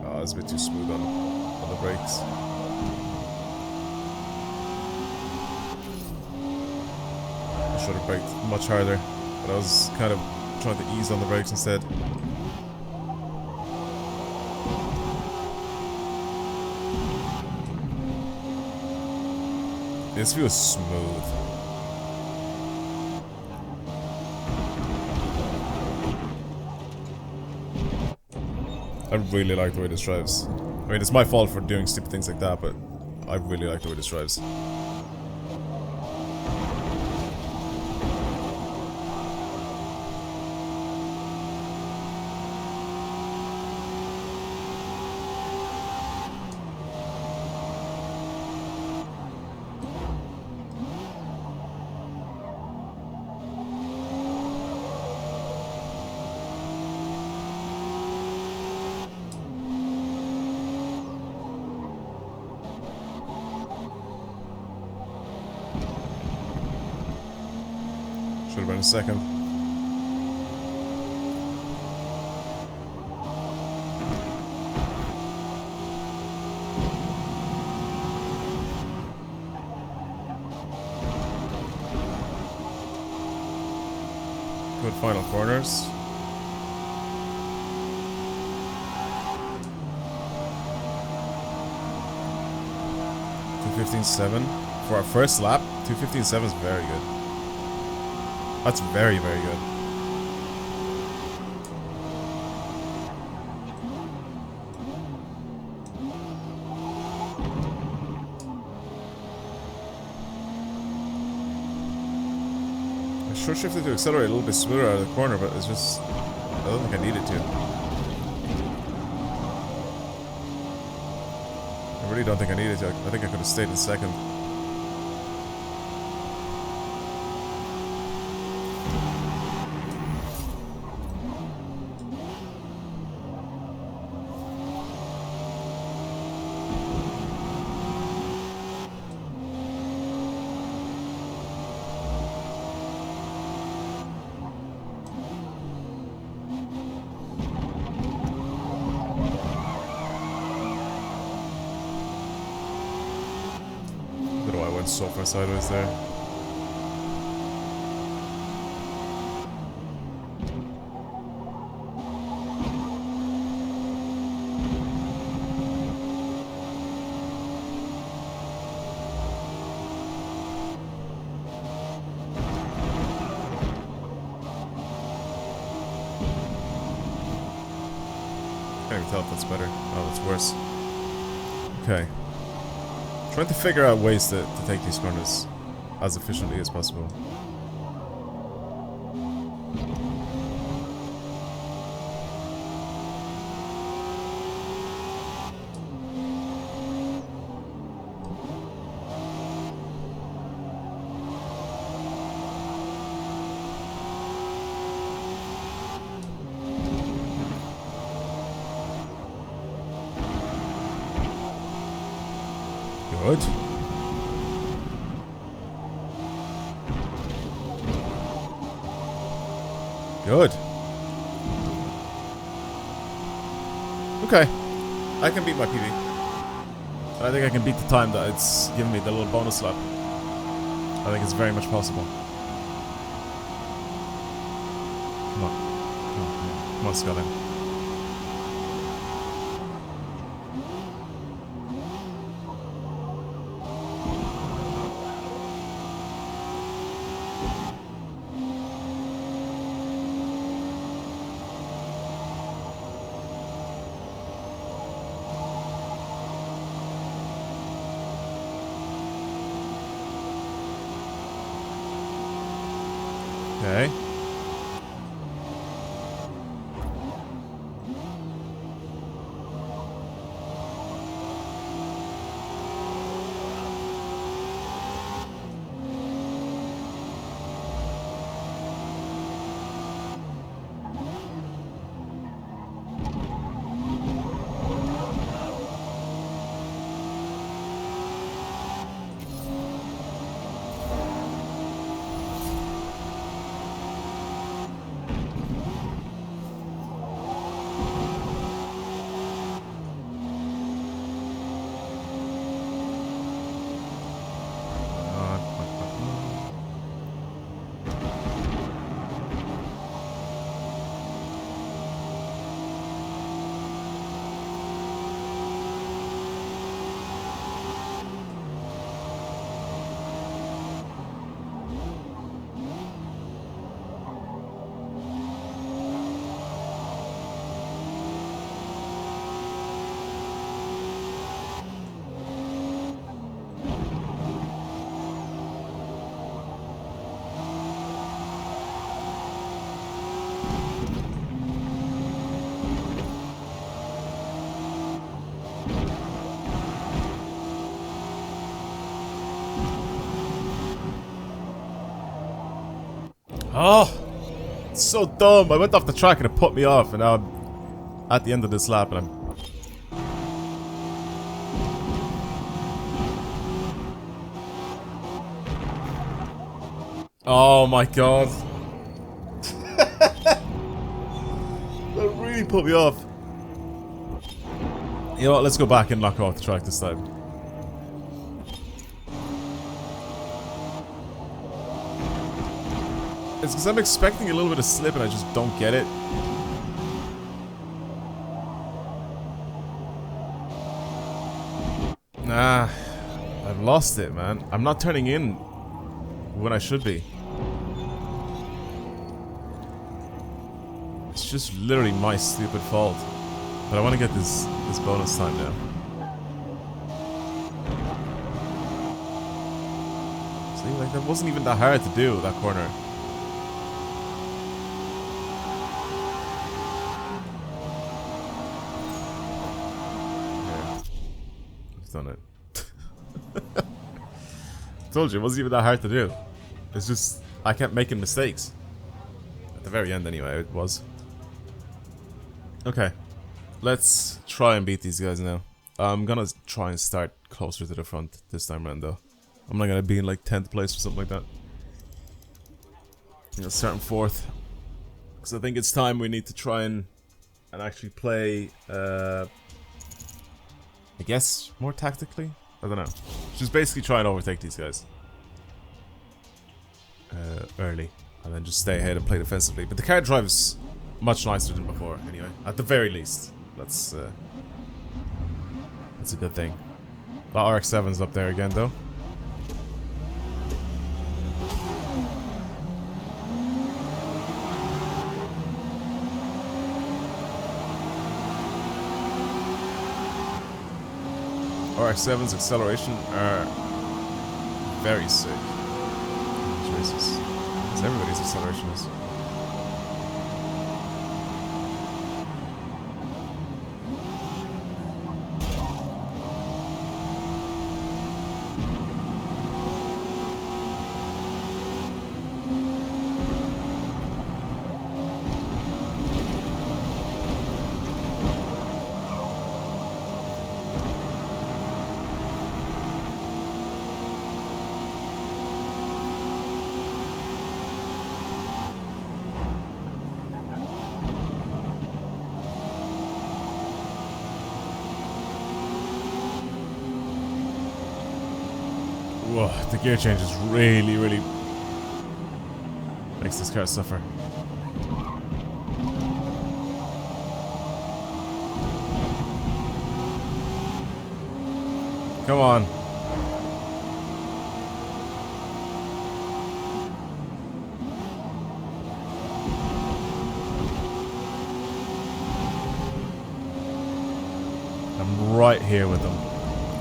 Oh, it's a bit too smooth on the brakes. I should have braked much harder, but I was kind of trying to ease on the brakes instead. This feels smooth. I really like the way this drives. I mean, it's my fault for doing stupid things like that, but I really like the way this drives. Should have been a second. Good final corners. .215.7 for our first lap. 215.7 is very good. That's very, very good. I short shifted to accelerate a little bit smoother out of the corner, but it's just... I don't think I needed to. I really don't think I needed to. I think I could have stayed in second. So far sideways there. Can't even tell if that's better. Oh, that's worse. Okay. Trying to figure out ways to take these corners as efficiently as possible. Good. Good. Okay. I can beat my PB. I think I can beat the time that it's giving me the little bonus lap. I think it's very much possible. Come on. Come on, come on, Scotland. Okay. Oh, it's so dumb. I went off the track and it put me off, and now I'm at the end of this lap and I'm... Oh my god. That really put me off. You know what, let's go back and knock off the track this time. It's because I'm expecting a little bit of slip and I just don't get it. Nah, I've lost it, man. I'm not turning in when I should be. It's just literally my stupid fault. But I want to get this bonus time now. See, like that wasn't even that hard to do, that corner. Done it. Told you, it wasn't even that hard to do. It's just, I kept making mistakes. At the very end anyway, it was. Okay. Let's try and beat these guys now. I'm gonna try and start closer to the front this time around though. I'm not gonna be in like 10th place or something like that. I'm gonna start in 4th. Because I think it's time we need to try and actually play, I guess, more tactically? I don't know. Just basically try and overtake these guys. Early. And then just stay ahead and play defensively. But the car drives much nicer than before, anyway. At the very least. That's a good thing. The RX-7's up there again, though. RX-7's acceleration are very sick. Jesus. As everybody's acceleration is. Whoa, the gear change is really makes this car suffer. Come on. I'm right here with them.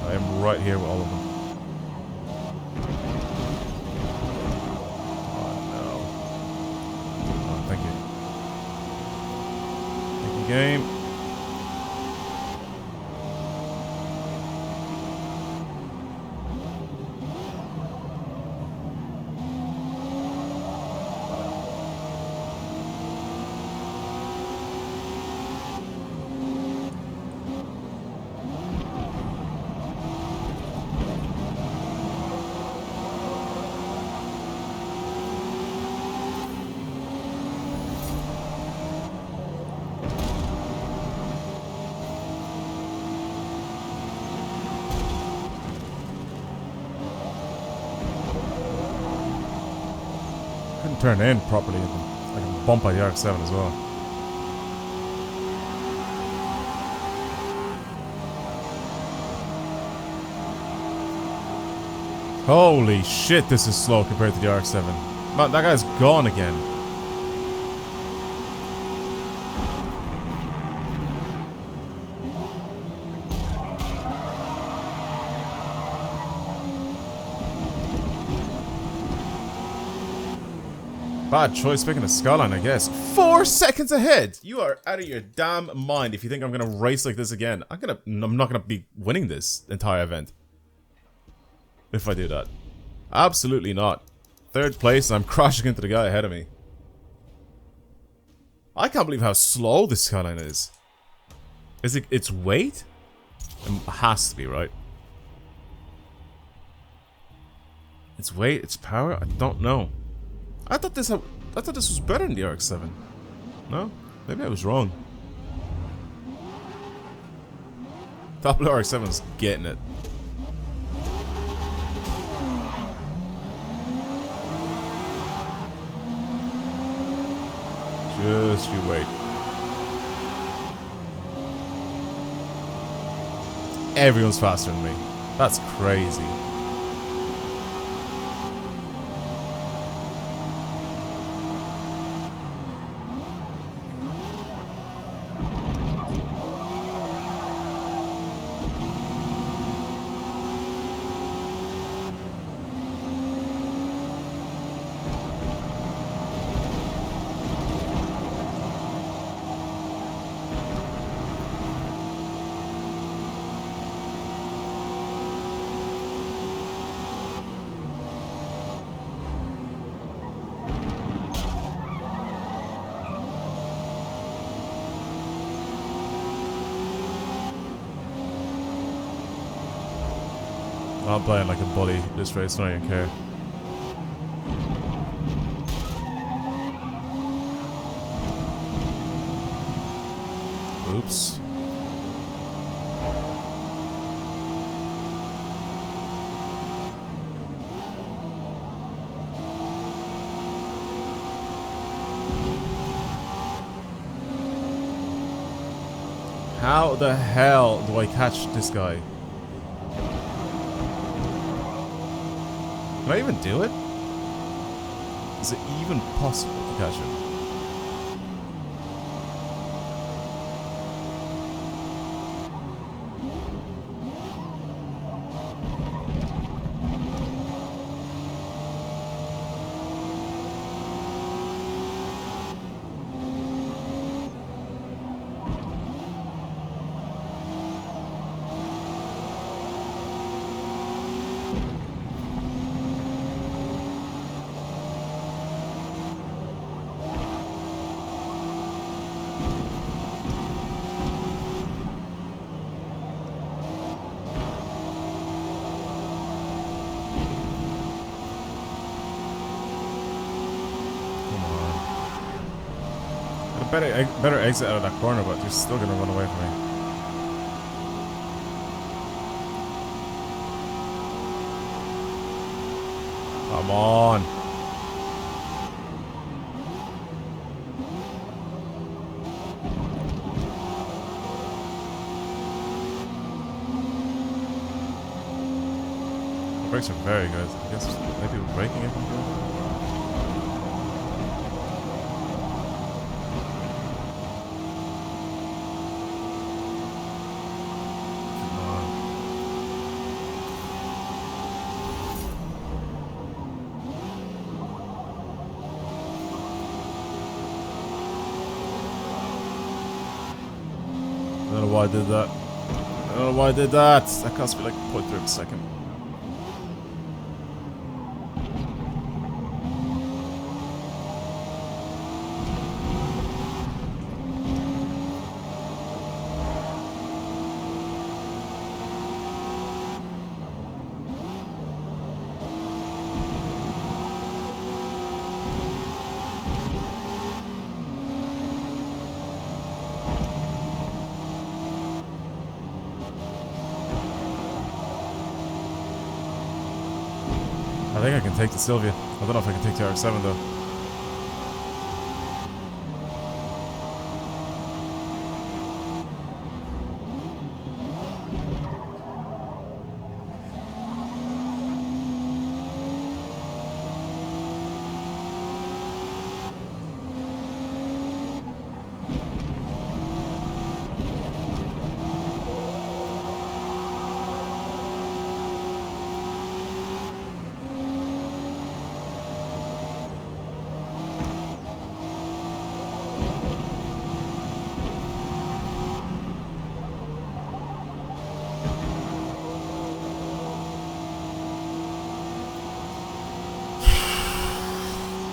I am right here with all of them. game. Couldn't turn in properly. I can bump by the RX-7 as well. Holy shit, this is slow compared to the RX-7. Man, that guy's gone again. Bad choice picking a skyline, I guess. 4 seconds ahead! You are out of your damn mind if you think I'm gonna race like this again. I'm not gonna be winning this entire event. If I do that. Absolutely not. 3rd place and I'm crashing into the guy ahead of me. I can't believe how slow this skyline is. Is it its weight? It has to be, right? Its weight, its power? I don't know. I thought this was better than the RX-7. No? Maybe I was wrong. Top RX-7's getting it. Just you wait. Everyone's faster than me. That's crazy. I'm playing like a bully this race, I don't even care. Oops. How the hell do I catch this guy? Can I even do it? Is it even possible to catch him? Better exit out of that corner, but you're still gonna run away from me. Come on. The brakes are very good. I guess maybe we're braking it. why I did that. I don't know why I did that. That cost me like 0.3 of a second. I think I can take the Sylvia. I don't know if I can take the RX-7 though.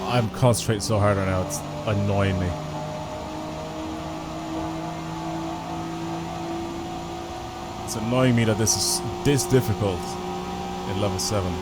I'm concentrating so hard right now, it's annoying me. It's annoying me that this is this difficult in level 7.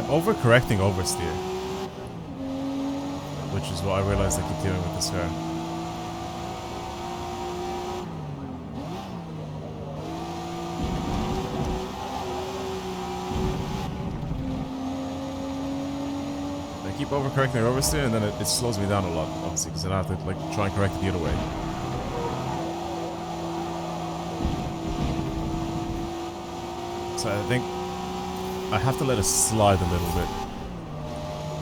Overcorrecting oversteer, which is what I realized I keep doing with this car. I keep overcorrecting oversteer, and then it slows me down a lot, obviously, because then I have to like try and correct it the other way. So I think I have to let it slide a little bit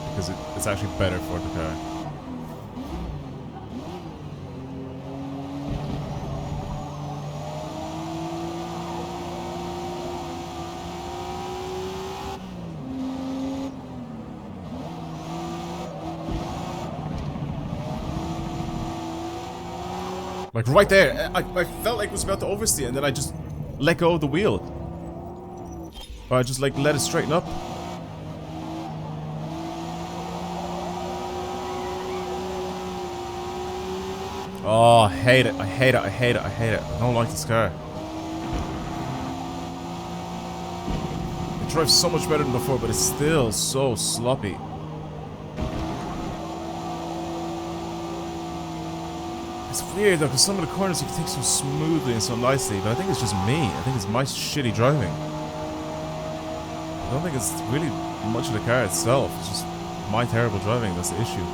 because it's actually better for the car. Like right there, I felt like it was about to oversteer, and then I just let go of the wheel. Or I just like let it straighten up. Oh, I hate it. I hate it. I hate it. I hate it. I don't like this car. It drives so much better than before, but it's still so sloppy. It's weird though, because some of the corners you can take so smoothly and so nicely, but I think it's just me. I think it's my shitty driving. I don't think it's really much of the car itself, it's just my terrible driving that's the issue.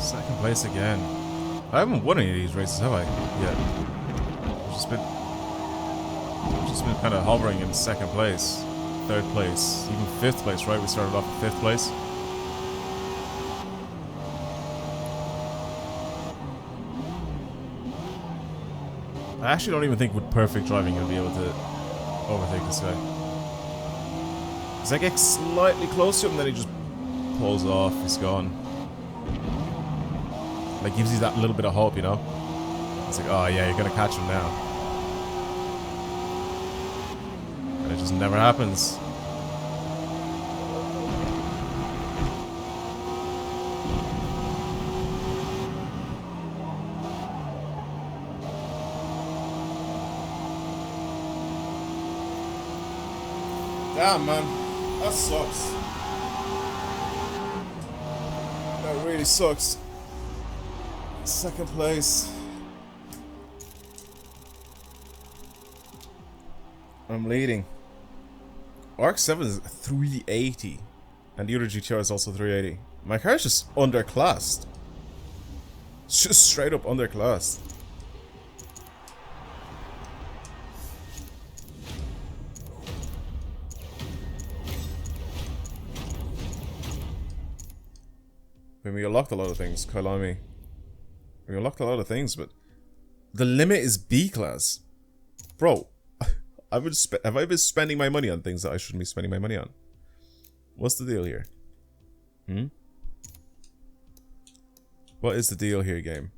Second place again. I haven't won any of these races, have I? Yet. I've just been kind of hovering in second place, third place, even fifth place, right? We started off at fifth place. I actually don't even think with perfect driving you'll be able to overtake this guy. Because I get slightly close to him, then he just pulls off, he's gone. Like, gives you that little bit of hope, you know? It's like, oh yeah, you're gonna catch him now. And it just never happens. Damn, man. That sucks. That really sucks. Second place. I'm leading. RX-7 is 380. And the other GTR is also 380. My car is just underclassed. It's just straight up underclassed. I mean, we unlocked a lot of things, Kailami. We unlocked a lot of things, but the limit is B class. Bro, have I been spending my money on things that I shouldn't be spending my money on? What's the deal here? What is the deal here, game?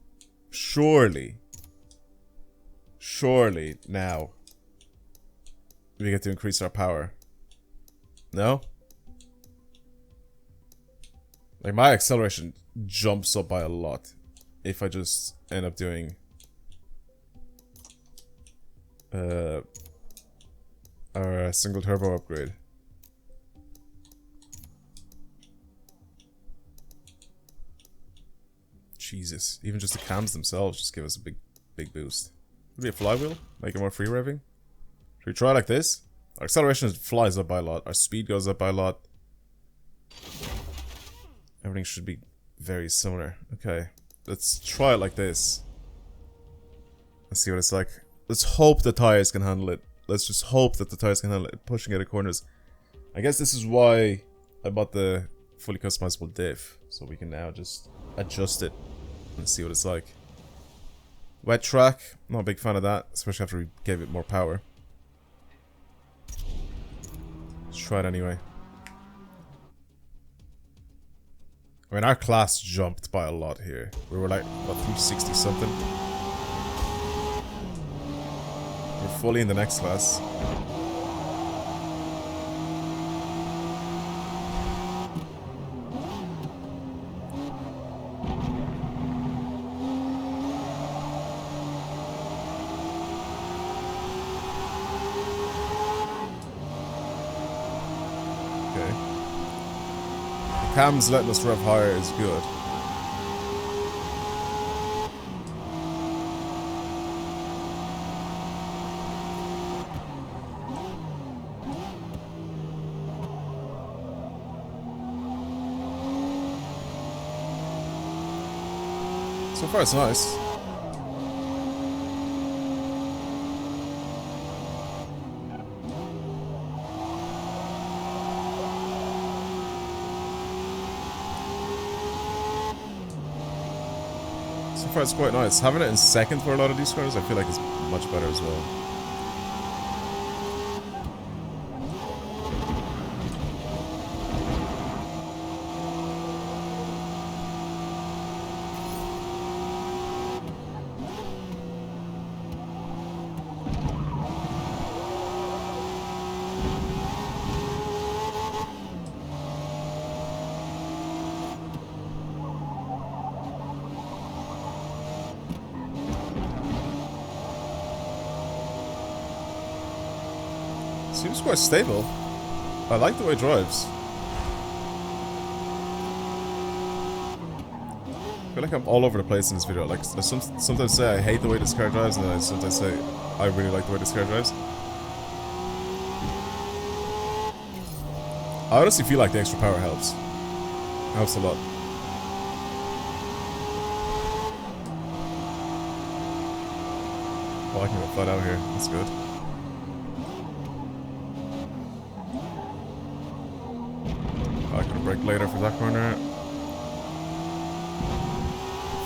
Surely now we get to increase our power. No? Like, my acceleration jumps up by a lot if I just end up doing our single turbo upgrade. Jesus, even just the cams themselves just give us a big boost. Would be a flywheel, make it more free revving. Should we try like this? Our acceleration flies up by a lot, our speed goes up by a lot. Everything should be very similar. Okay, let's try it like this. Let's see what it's like. Let's hope the tires can handle it. Let's just hope that the tires can handle it. Pushing out of corners. I guess this is why I bought the fully customizable diff. So we can now just adjust it and see what it's like. Wet track. Not a big fan of that. Especially after we gave it more power. Let's try it anyway. I mean, our class jumped by a lot here. We were like, what, 360 something? We're fully in the next class. Cam's letting us rev higher is good. So far it's nice. So far it's quite nice. Having it in second for a lot of these cars I feel like is much better as well. Seems quite stable. I like the way it drives. I feel like I'm all over the place in this video. Like, I sometimes say I hate the way this car drives, and then I sometimes say I really like the way this car drives. I honestly feel like the extra power helps. It helps a lot. flat out here. That's good. I could brake later for that corner.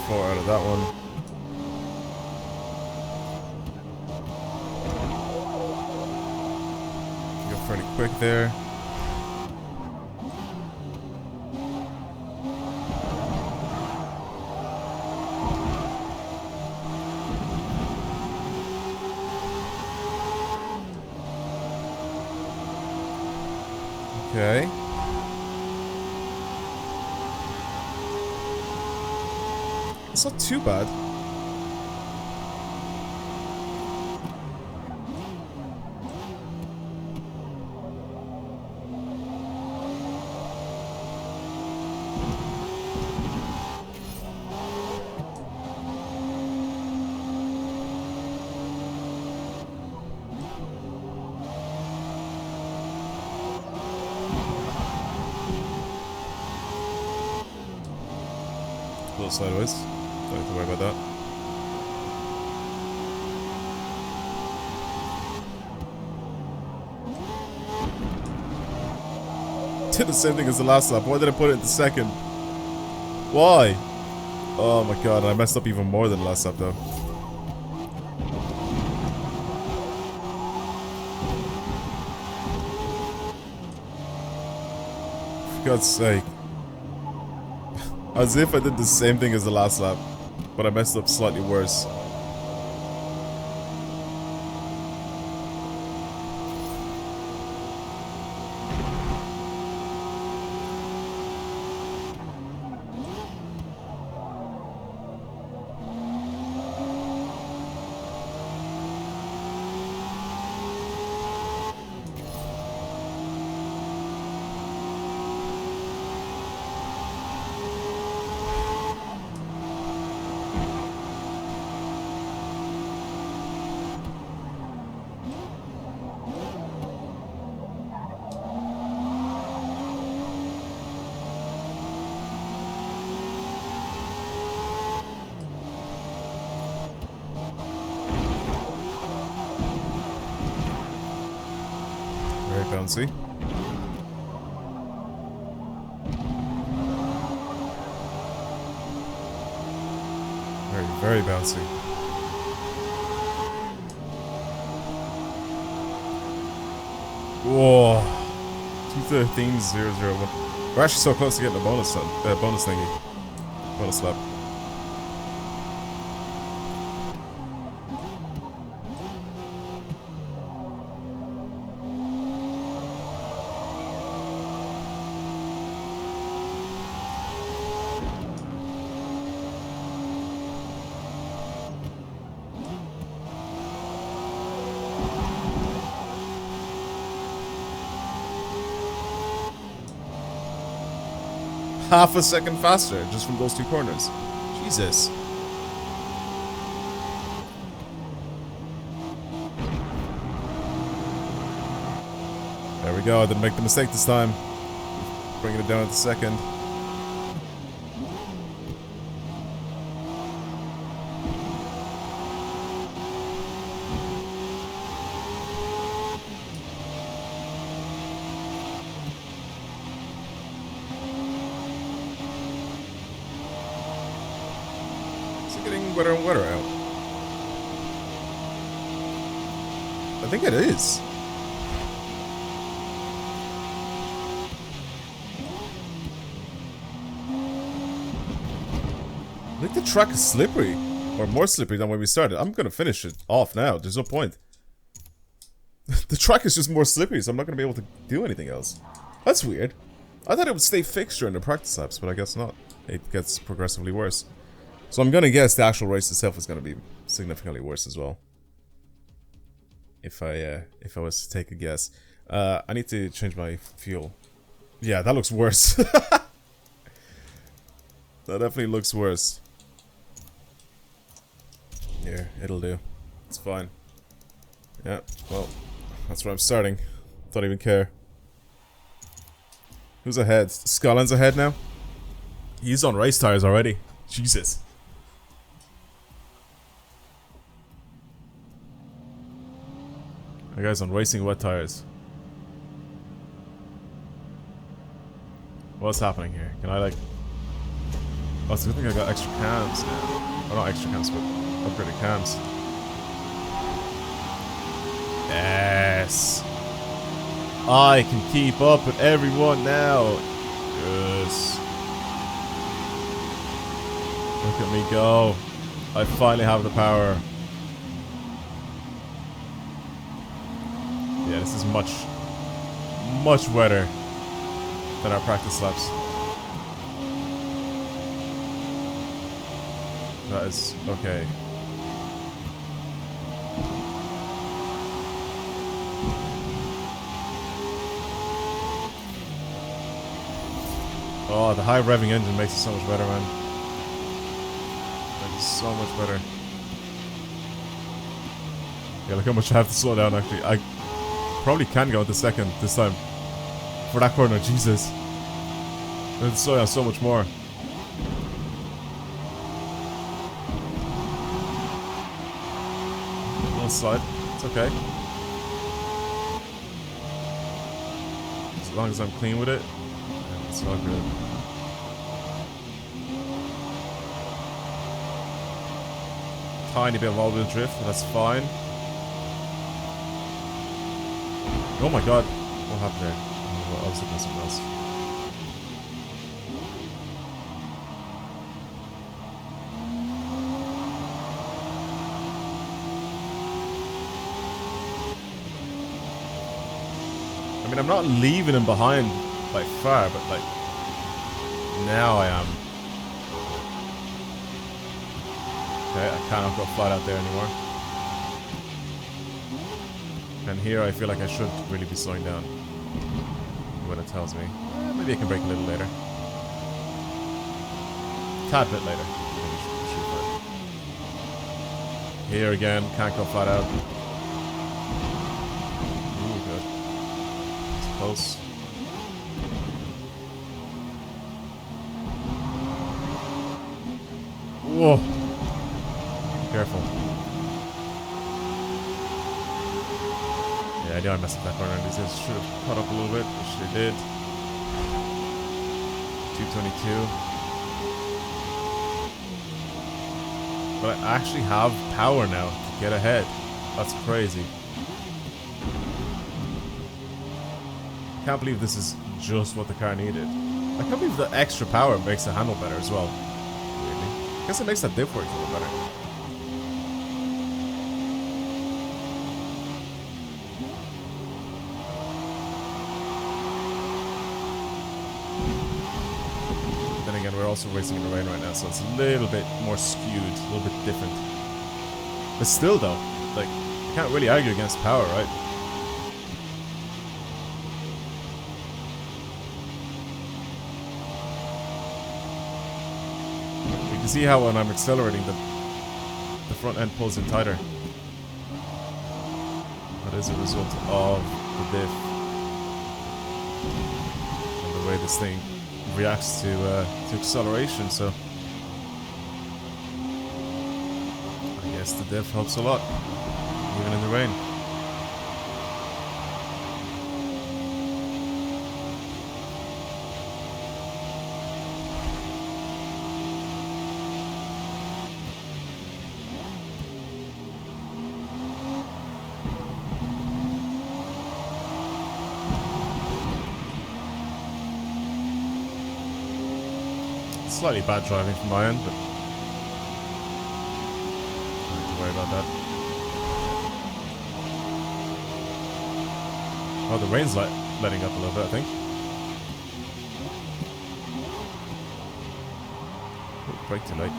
4 out of that one. Go pretty quick there. Okay. It's not too bad. A little sideways. Don't have to worry about that. Did the same thing as the last lap. Why did I put it in the second? Why? Oh my god, I messed up even more than the last lap though. For God's sake. As if I did the same thing as the last lap, but I messed up slightly worse. Very bouncy. Very bouncy. Whoa. 213.001. We're actually so close to getting a bonus bonus thingy. Bonus lap. Half a second faster just from those two corners. Jesus. There we go. I didn't make the mistake this time. Bringing it down to second. Getting wetter and wetter out. I think it is. I think the track is slippery. Or more slippery than when we started. I'm gonna finish it off now. There's no point. The track is just more slippery, so I'm not gonna be able to do anything else. That's weird. I thought it would stay fixed during the practice laps, but I guess not. It gets progressively worse. So I'm gonna guess the actual race itself is gonna be significantly worse as well. If I was to take a guess. I need to change my fuel. Yeah, that looks worse. That definitely looks worse. Here, it'll do. It's fine. Yeah, well, that's where I'm starting. Don't even care. Who's ahead? Scotland's ahead now? He's on race tires already. Jesus. That guy's on racing wet tires. What's happening here? Can I like... Oh, it's a good thing I got extra cams now. Or not extra cams, but upgraded cams. Yes! I can keep up with everyone now. Yes. Look at me go. I finally have the power. Yeah, this is much wetter than our practice laps. That is okay. Oh, the high revving engine makes it so much better, man. Makes it so much better. Yeah, look how much I have to slow down, actually. I probably can go into second this time. For that corner, Jesus. I have to slow down so much more. Little slide. It's okay. As long as I'm clean with it, it's all good. Tiny bit of all-wheel drift, but that's fine. Oh my god, what happened there? Oh, I was looking at something else. I mean, I'm not leaving him behind by far, but like, now I am. Okay, I cannot go flat out there anymore. And here I feel like I should really be slowing down when it tells me. Maybe I can brake a little later. Tad bit later. Here again, can't go flat out. Ooh, good. It's close. Whoa. Careful. Yeah, I know I messed up that corner. These guys should have caught up a little bit, which they did. 222. But I actually have power now to get ahead. That's crazy. Can't believe this is just what the car needed. I can't believe the extra power makes the handle better as well. Really? I guess it makes that diff work a little better. We're also racing in the rain right now, so it's a little bit more skewed, a little bit different. But still though, like, you can't really argue against power, right? You can see how when I'm accelerating, the front end pulls in tighter. That is a result of the diff. And the way this thing reacts to acceleration, so I guess the diff helps a lot, even in the rain. Slightly bad driving from my end, but don't need to worry about that. Oh, the rain's letting up a little bit, I think. Oh, brake too late.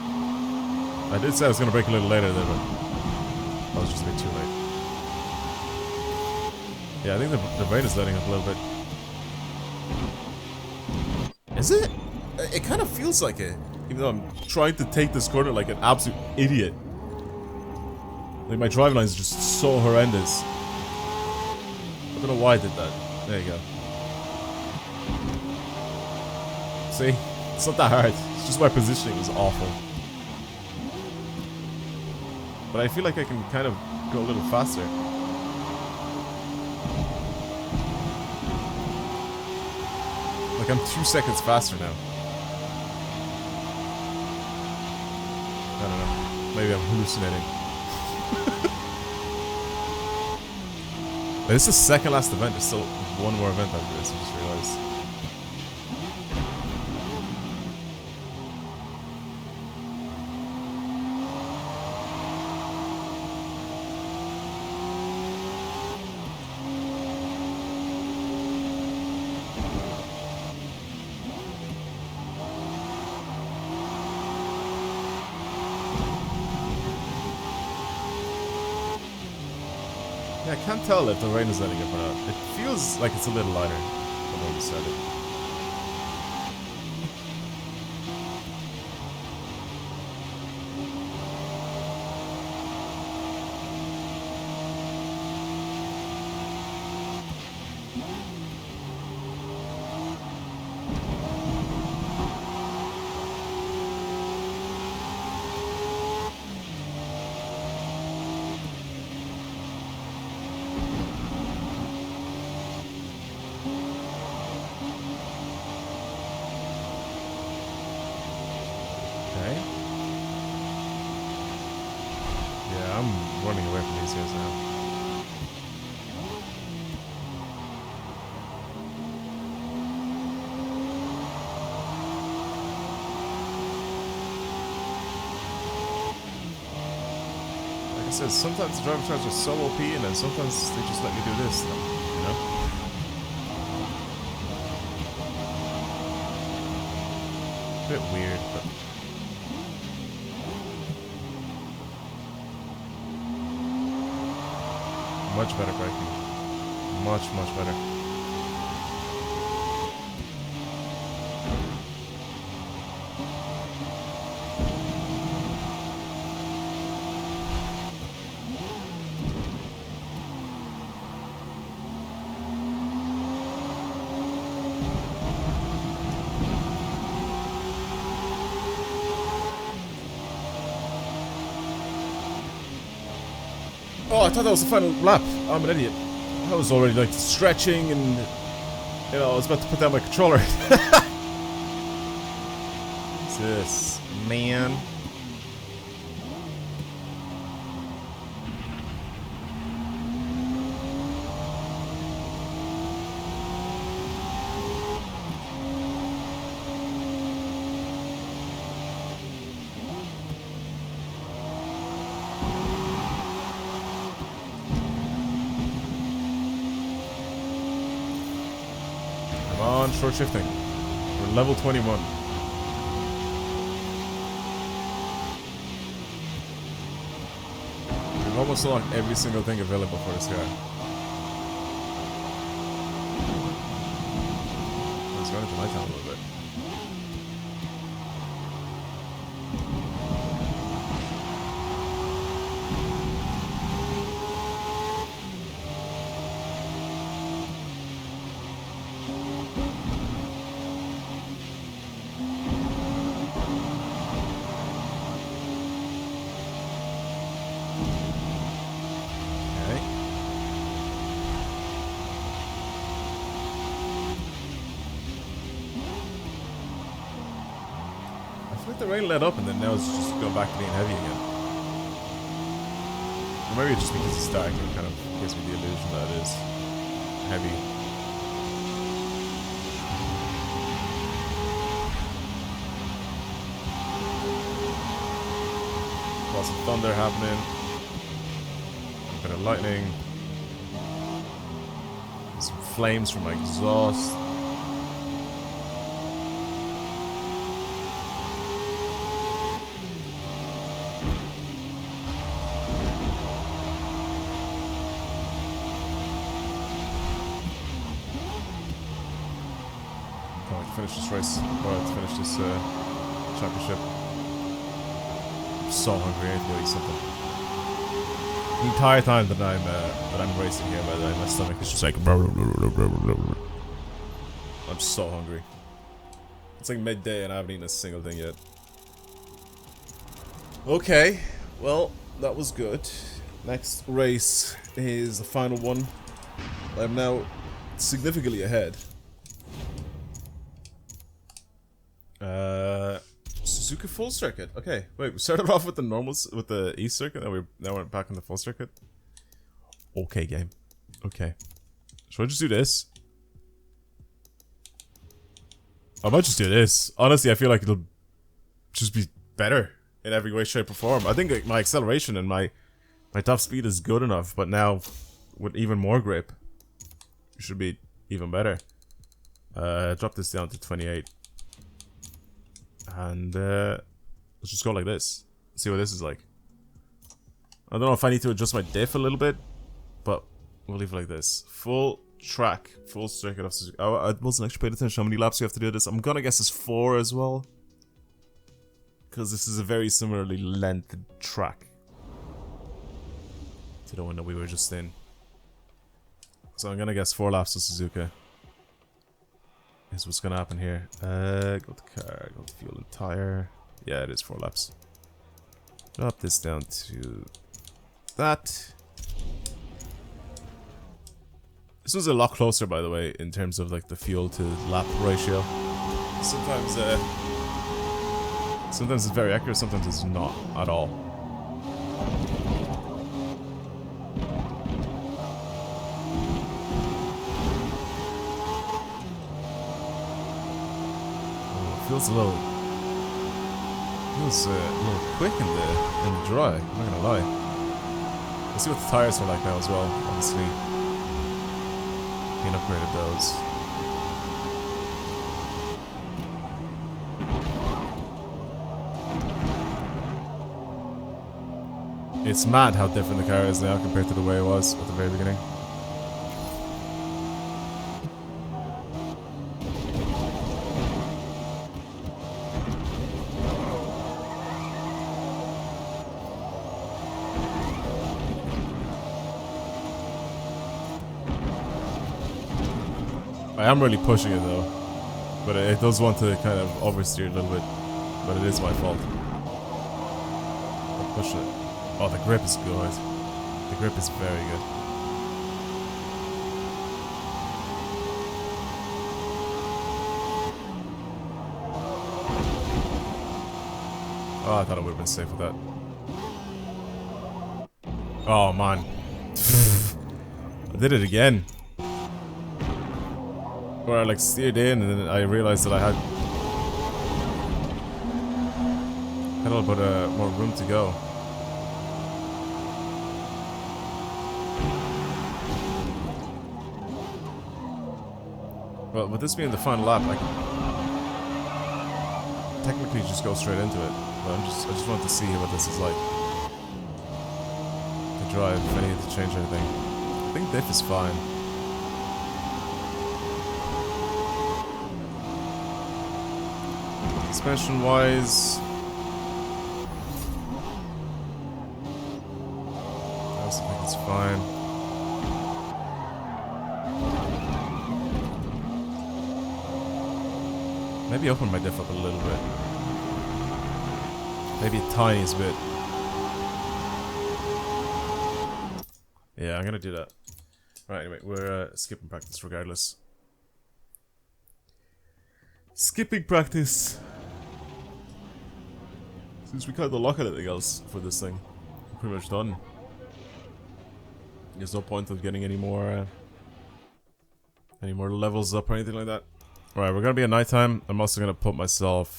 I did say I was going to brake a little later there, but I was just a bit too late. Yeah, I think the rain is letting up a little bit. Is it? It kind of feels like it, even though I'm trying to take this corner like an absolute idiot. Like, my driving line is just so horrendous. I don't know why I did that. There you go. See? It's not that hard. It's just my positioning was awful. But I feel like I can kind of go a little faster. Like, I'm 2 seconds faster now. I don't know. Maybe I'm hallucinating. This is the second last event. There's still one more event after this, I just realized. I can't tell if the rain is letting up or not. It feels like it's a little lighter than when we started. Yeah, I'm running away from these guys now. Like I said, sometimes the driver charts are so OP and then sometimes they just let me do this, you know? A bit weird, but... much better braking. Much better. Oh, I thought that was the final lap. I'm an idiot. I was already like stretching and, you know, I was about to put down my controller. What's this, man? On short shifting. We're level 21. We've almost unlocked every single thing available for this guy. Let's go into nighttime a little bit. I feel like the rain let up and then now it's just going back to being heavy again. Or maybe it's just because it's dark, it kind of gives me the illusion that it is heavy. Lots of thunder happening. A bit of lightning. Some flames from my exhaust. Finish this race, or to finish this championship. I'm so hungry, I need to go eat something. The entire time that I'm racing here, by the way, my stomach is just like I'm so hungry. It's like midday and I haven't eaten a single thing yet. Okay, well, that was good. Next race is the final one. I'm now significantly ahead. Suzuka full circuit. Okay, wait. We started off with the normals, with the E circuit, and now we're back in the full circuit. Okay, game. Okay. Should I just do this? I might just do this. Honestly, I feel like it'll just be better in every way, shape, or form. I think like, my acceleration and my top speed is good enough, but now with even more grip, it should be even better. Drop this down to 28. And let's just go like this. See what this is like. I don't know if I need to adjust my diff a little bit, but we'll leave it like this. Full track, full circuit of Suzuka. I wasn't actually paying attention how many laps you have to do this. I'm gonna guess it's 4 as well, because this is a very similarly lengthed track to the one that we were just in. So I'm gonna guess 4 laps of Suzuka is what's gonna happen here. Go to car, go to fuel and tire. Yeah, it is 4 laps. Drop this down to that. This was a lot closer, by the way, in terms of like the fuel to lap ratio. Sometimes it's very accurate, sometimes it's not at all. Feels a little quick in the dry, I'm not gonna lie. Let's see what the tires are like now as well, obviously. Can't upgrade those. It's mad how different the car is now compared to the way it was at the very beginning. I am really pushing it though, but it does want to kind of oversteer a little bit, but it is my fault. I'm pushing it. Oh, the grip is good. The grip is very good. Oh, I thought I would have been safe with that. Oh man. I did it again. Where I like steered in and then I realized that I had a little bit more room to go. Well, with this being the final lap, I can technically just go straight into it. But I just want to see what this is like. To drive, if I need to change anything. I think diff is fine. Suspension wise, I also think it's fine. Maybe open my diff up a little bit. Maybe a tiniest bit. Yeah, I'm gonna do that. Right, anyway, we're skipping practice regardless. Skipping practice. Since we can't unlock anything else for this thing, we're pretty much done. There's no point of getting any more levels up or anything like that. Right, we're gonna be at nighttime. I'm also gonna put myself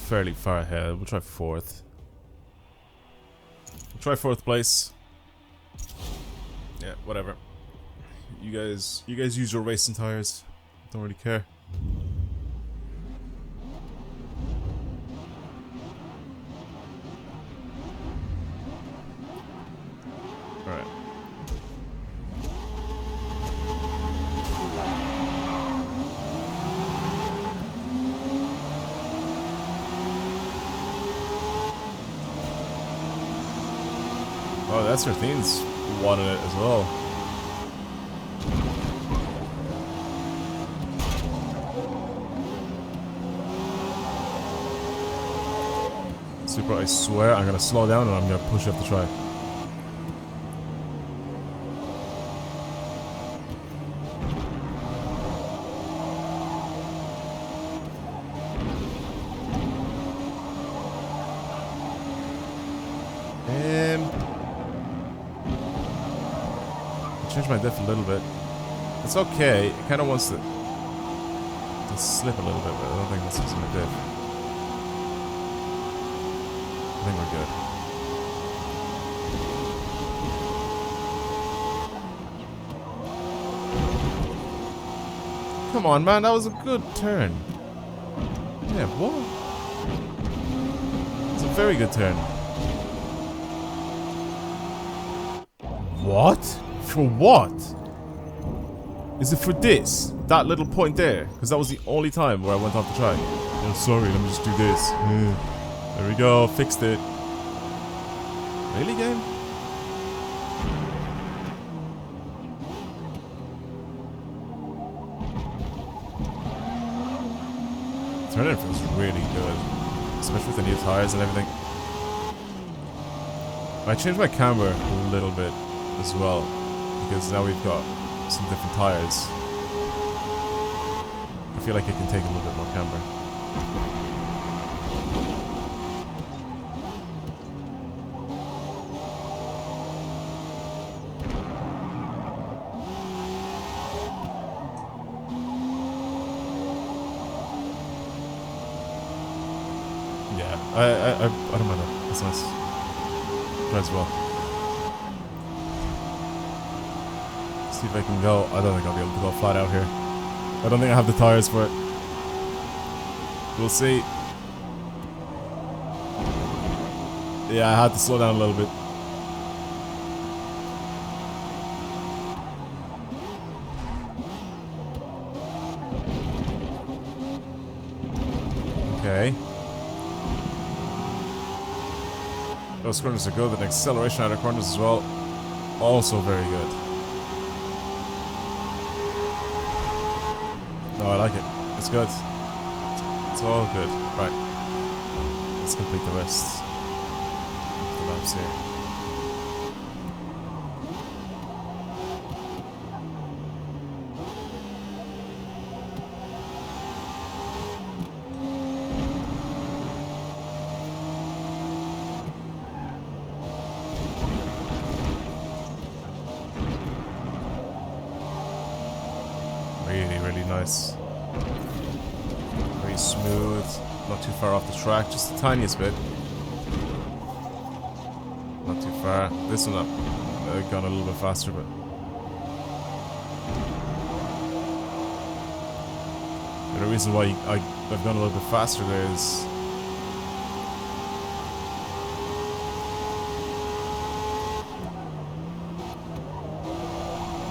fairly far ahead. We'll try 4th. We'll try 4th place. Yeah, whatever. You guys use your racing tires. Don't really care. Alright. Oh, that's Thirteen's wanted it as well. Super, I swear I'm gonna slow down and I'm gonna push up the track. changed my diff a little bit. It's okay. It kind of wants to slip a little bit, but I don't think this is my diff. I think we're good. Come on, man. That was a good turn. Yeah, what? It's a very good turn. What? For what? Is it for this? That little point there? Because that was the only time where I went off the track. Oh, sorry, let me just do this. There we go, fixed it. Really, game? Turning feels really good. Especially with the new tires and everything. I changed my camber a little bit as well. Because now we've got some different tires. I feel like it can take a little bit more camber. Yeah, I don't mind that. That's nice. Drives well. See if I can go. I don't think I'll be able to go flat out here. I don't think I have the tires for it. We'll see. Yeah, I had to slow down a little bit. Okay. Those corners are good. The acceleration out of corners as well. Also very good. No, I like it. It's good. It's all good. Right. Let's complete the rest of the laps here. Really nice. Very smooth. Not too far off the track, just the tiniest bit. Not too far. This one I've gone a little bit faster, but the reason why I've gone a little bit faster there is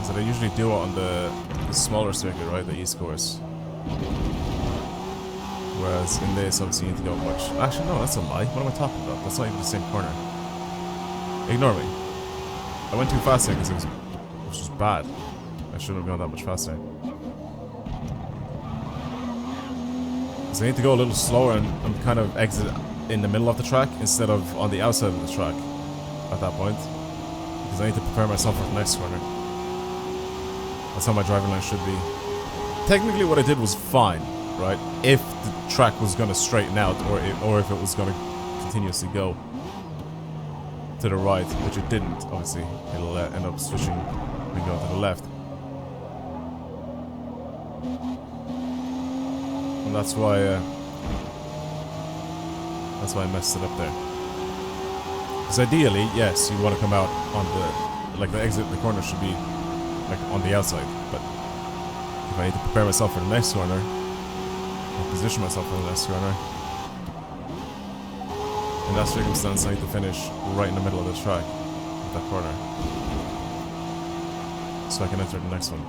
that I usually do it on the smaller circuit, right? The East Course. Whereas in this, obviously, you need to go much. Actually, no, that's a lie. What am I talking about? That's not even the same corner. Ignore me. I went too fast there because it was just bad. I shouldn't have gone that much faster. So I need to go a little slower and kind of exit in the middle of the track instead of on the outside of the track at that point. Because I need to prepare myself for the next corner. That's how my driving line should be. Technically what I did was fine, right? If the track was going to straighten out or if it was going to continuously go to the right, which it didn't, obviously. It'll end up switching and going to the left. And that's why I messed it up there. Because ideally, yes, you want to come out on the exit in the corner should be like on the outside, but if I need to prepare myself for the next corner, or position myself for the next corner, in that circumstance I need to finish right in the middle of the track, at that corner, so I can enter the next one.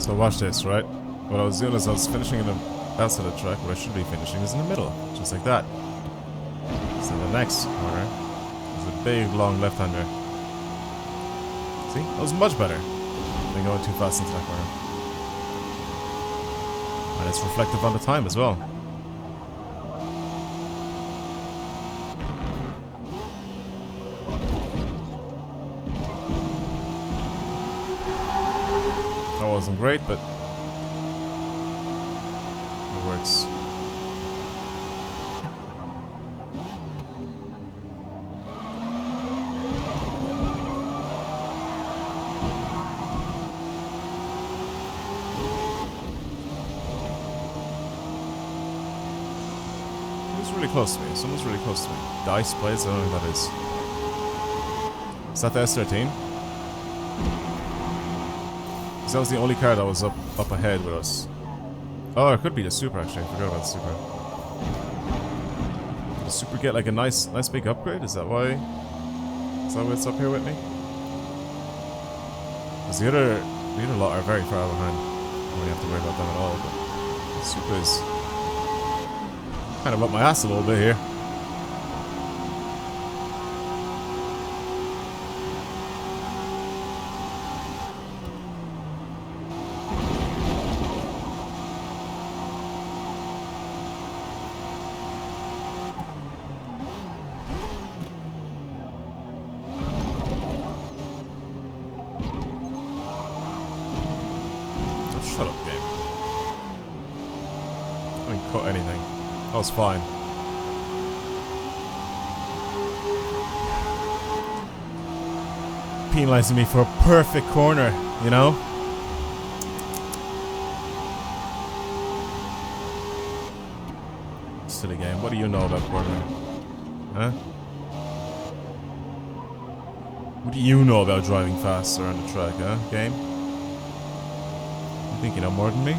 So watch this, right? What I was doing is I was finishing in the outside of the track. What I should be finishing is in the middle, just like that. So the next corner is a big long left-hander. See, that was much better than going too fast into that corner. And it's reflective on the time as well. That wasn't great, but it works. Really close to me. Someone's really close to me. The ice blades, I don't know who that is. Is that the S13? Because that was the only car that was up ahead with us. Oh, it could be the Super actually. I forgot about the Super. Did the Super get like a nice big upgrade? Is that why? Is that why it's up here with me? Because the other lot are very far behind. I don't really have to worry about them at all. But the Super is kind of up my ass a little bit here. Oh, shut up, game. I didn't cut anything. That was fine. Penalizing me for a perfect corner, you know? Silly game. What do you know about cornering? Huh? What do you know about driving fast around the track, huh, game? You think you know more than me?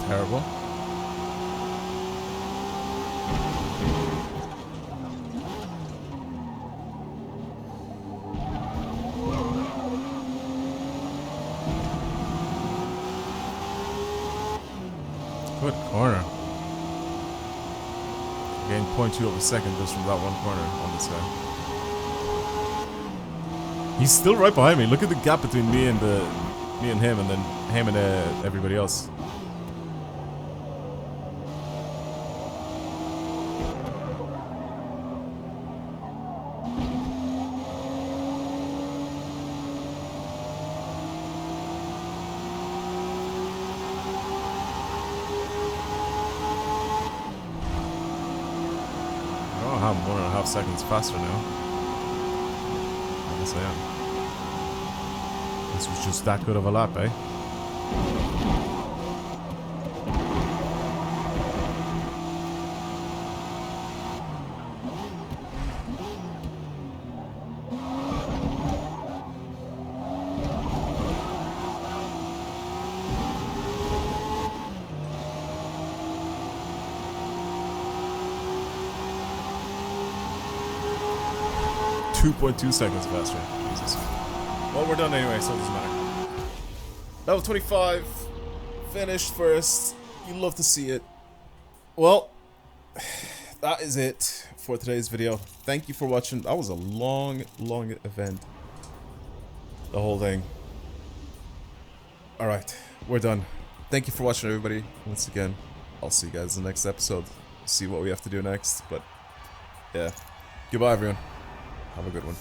Terrible. Good corner. Gained 0.2 of a second just from that one corner on this guy. He's still right behind me. Look at the gap between me and him, and then him and everybody else. I'm 1.5 seconds faster now. I guess I am. This was just that good of a lap, eh? 2.2 seconds faster. Jesus. Well, we're done anyway, so it doesn't matter. Level 25. Finished first. You love to see it. Well, that is it for today's video. Thank you for watching. That was a long event. The whole thing. Alright, we're done. Thank you for watching, everybody. Once again, I'll see you guys in the next episode. See what we have to do next, but yeah. Goodbye, everyone. Have a good one.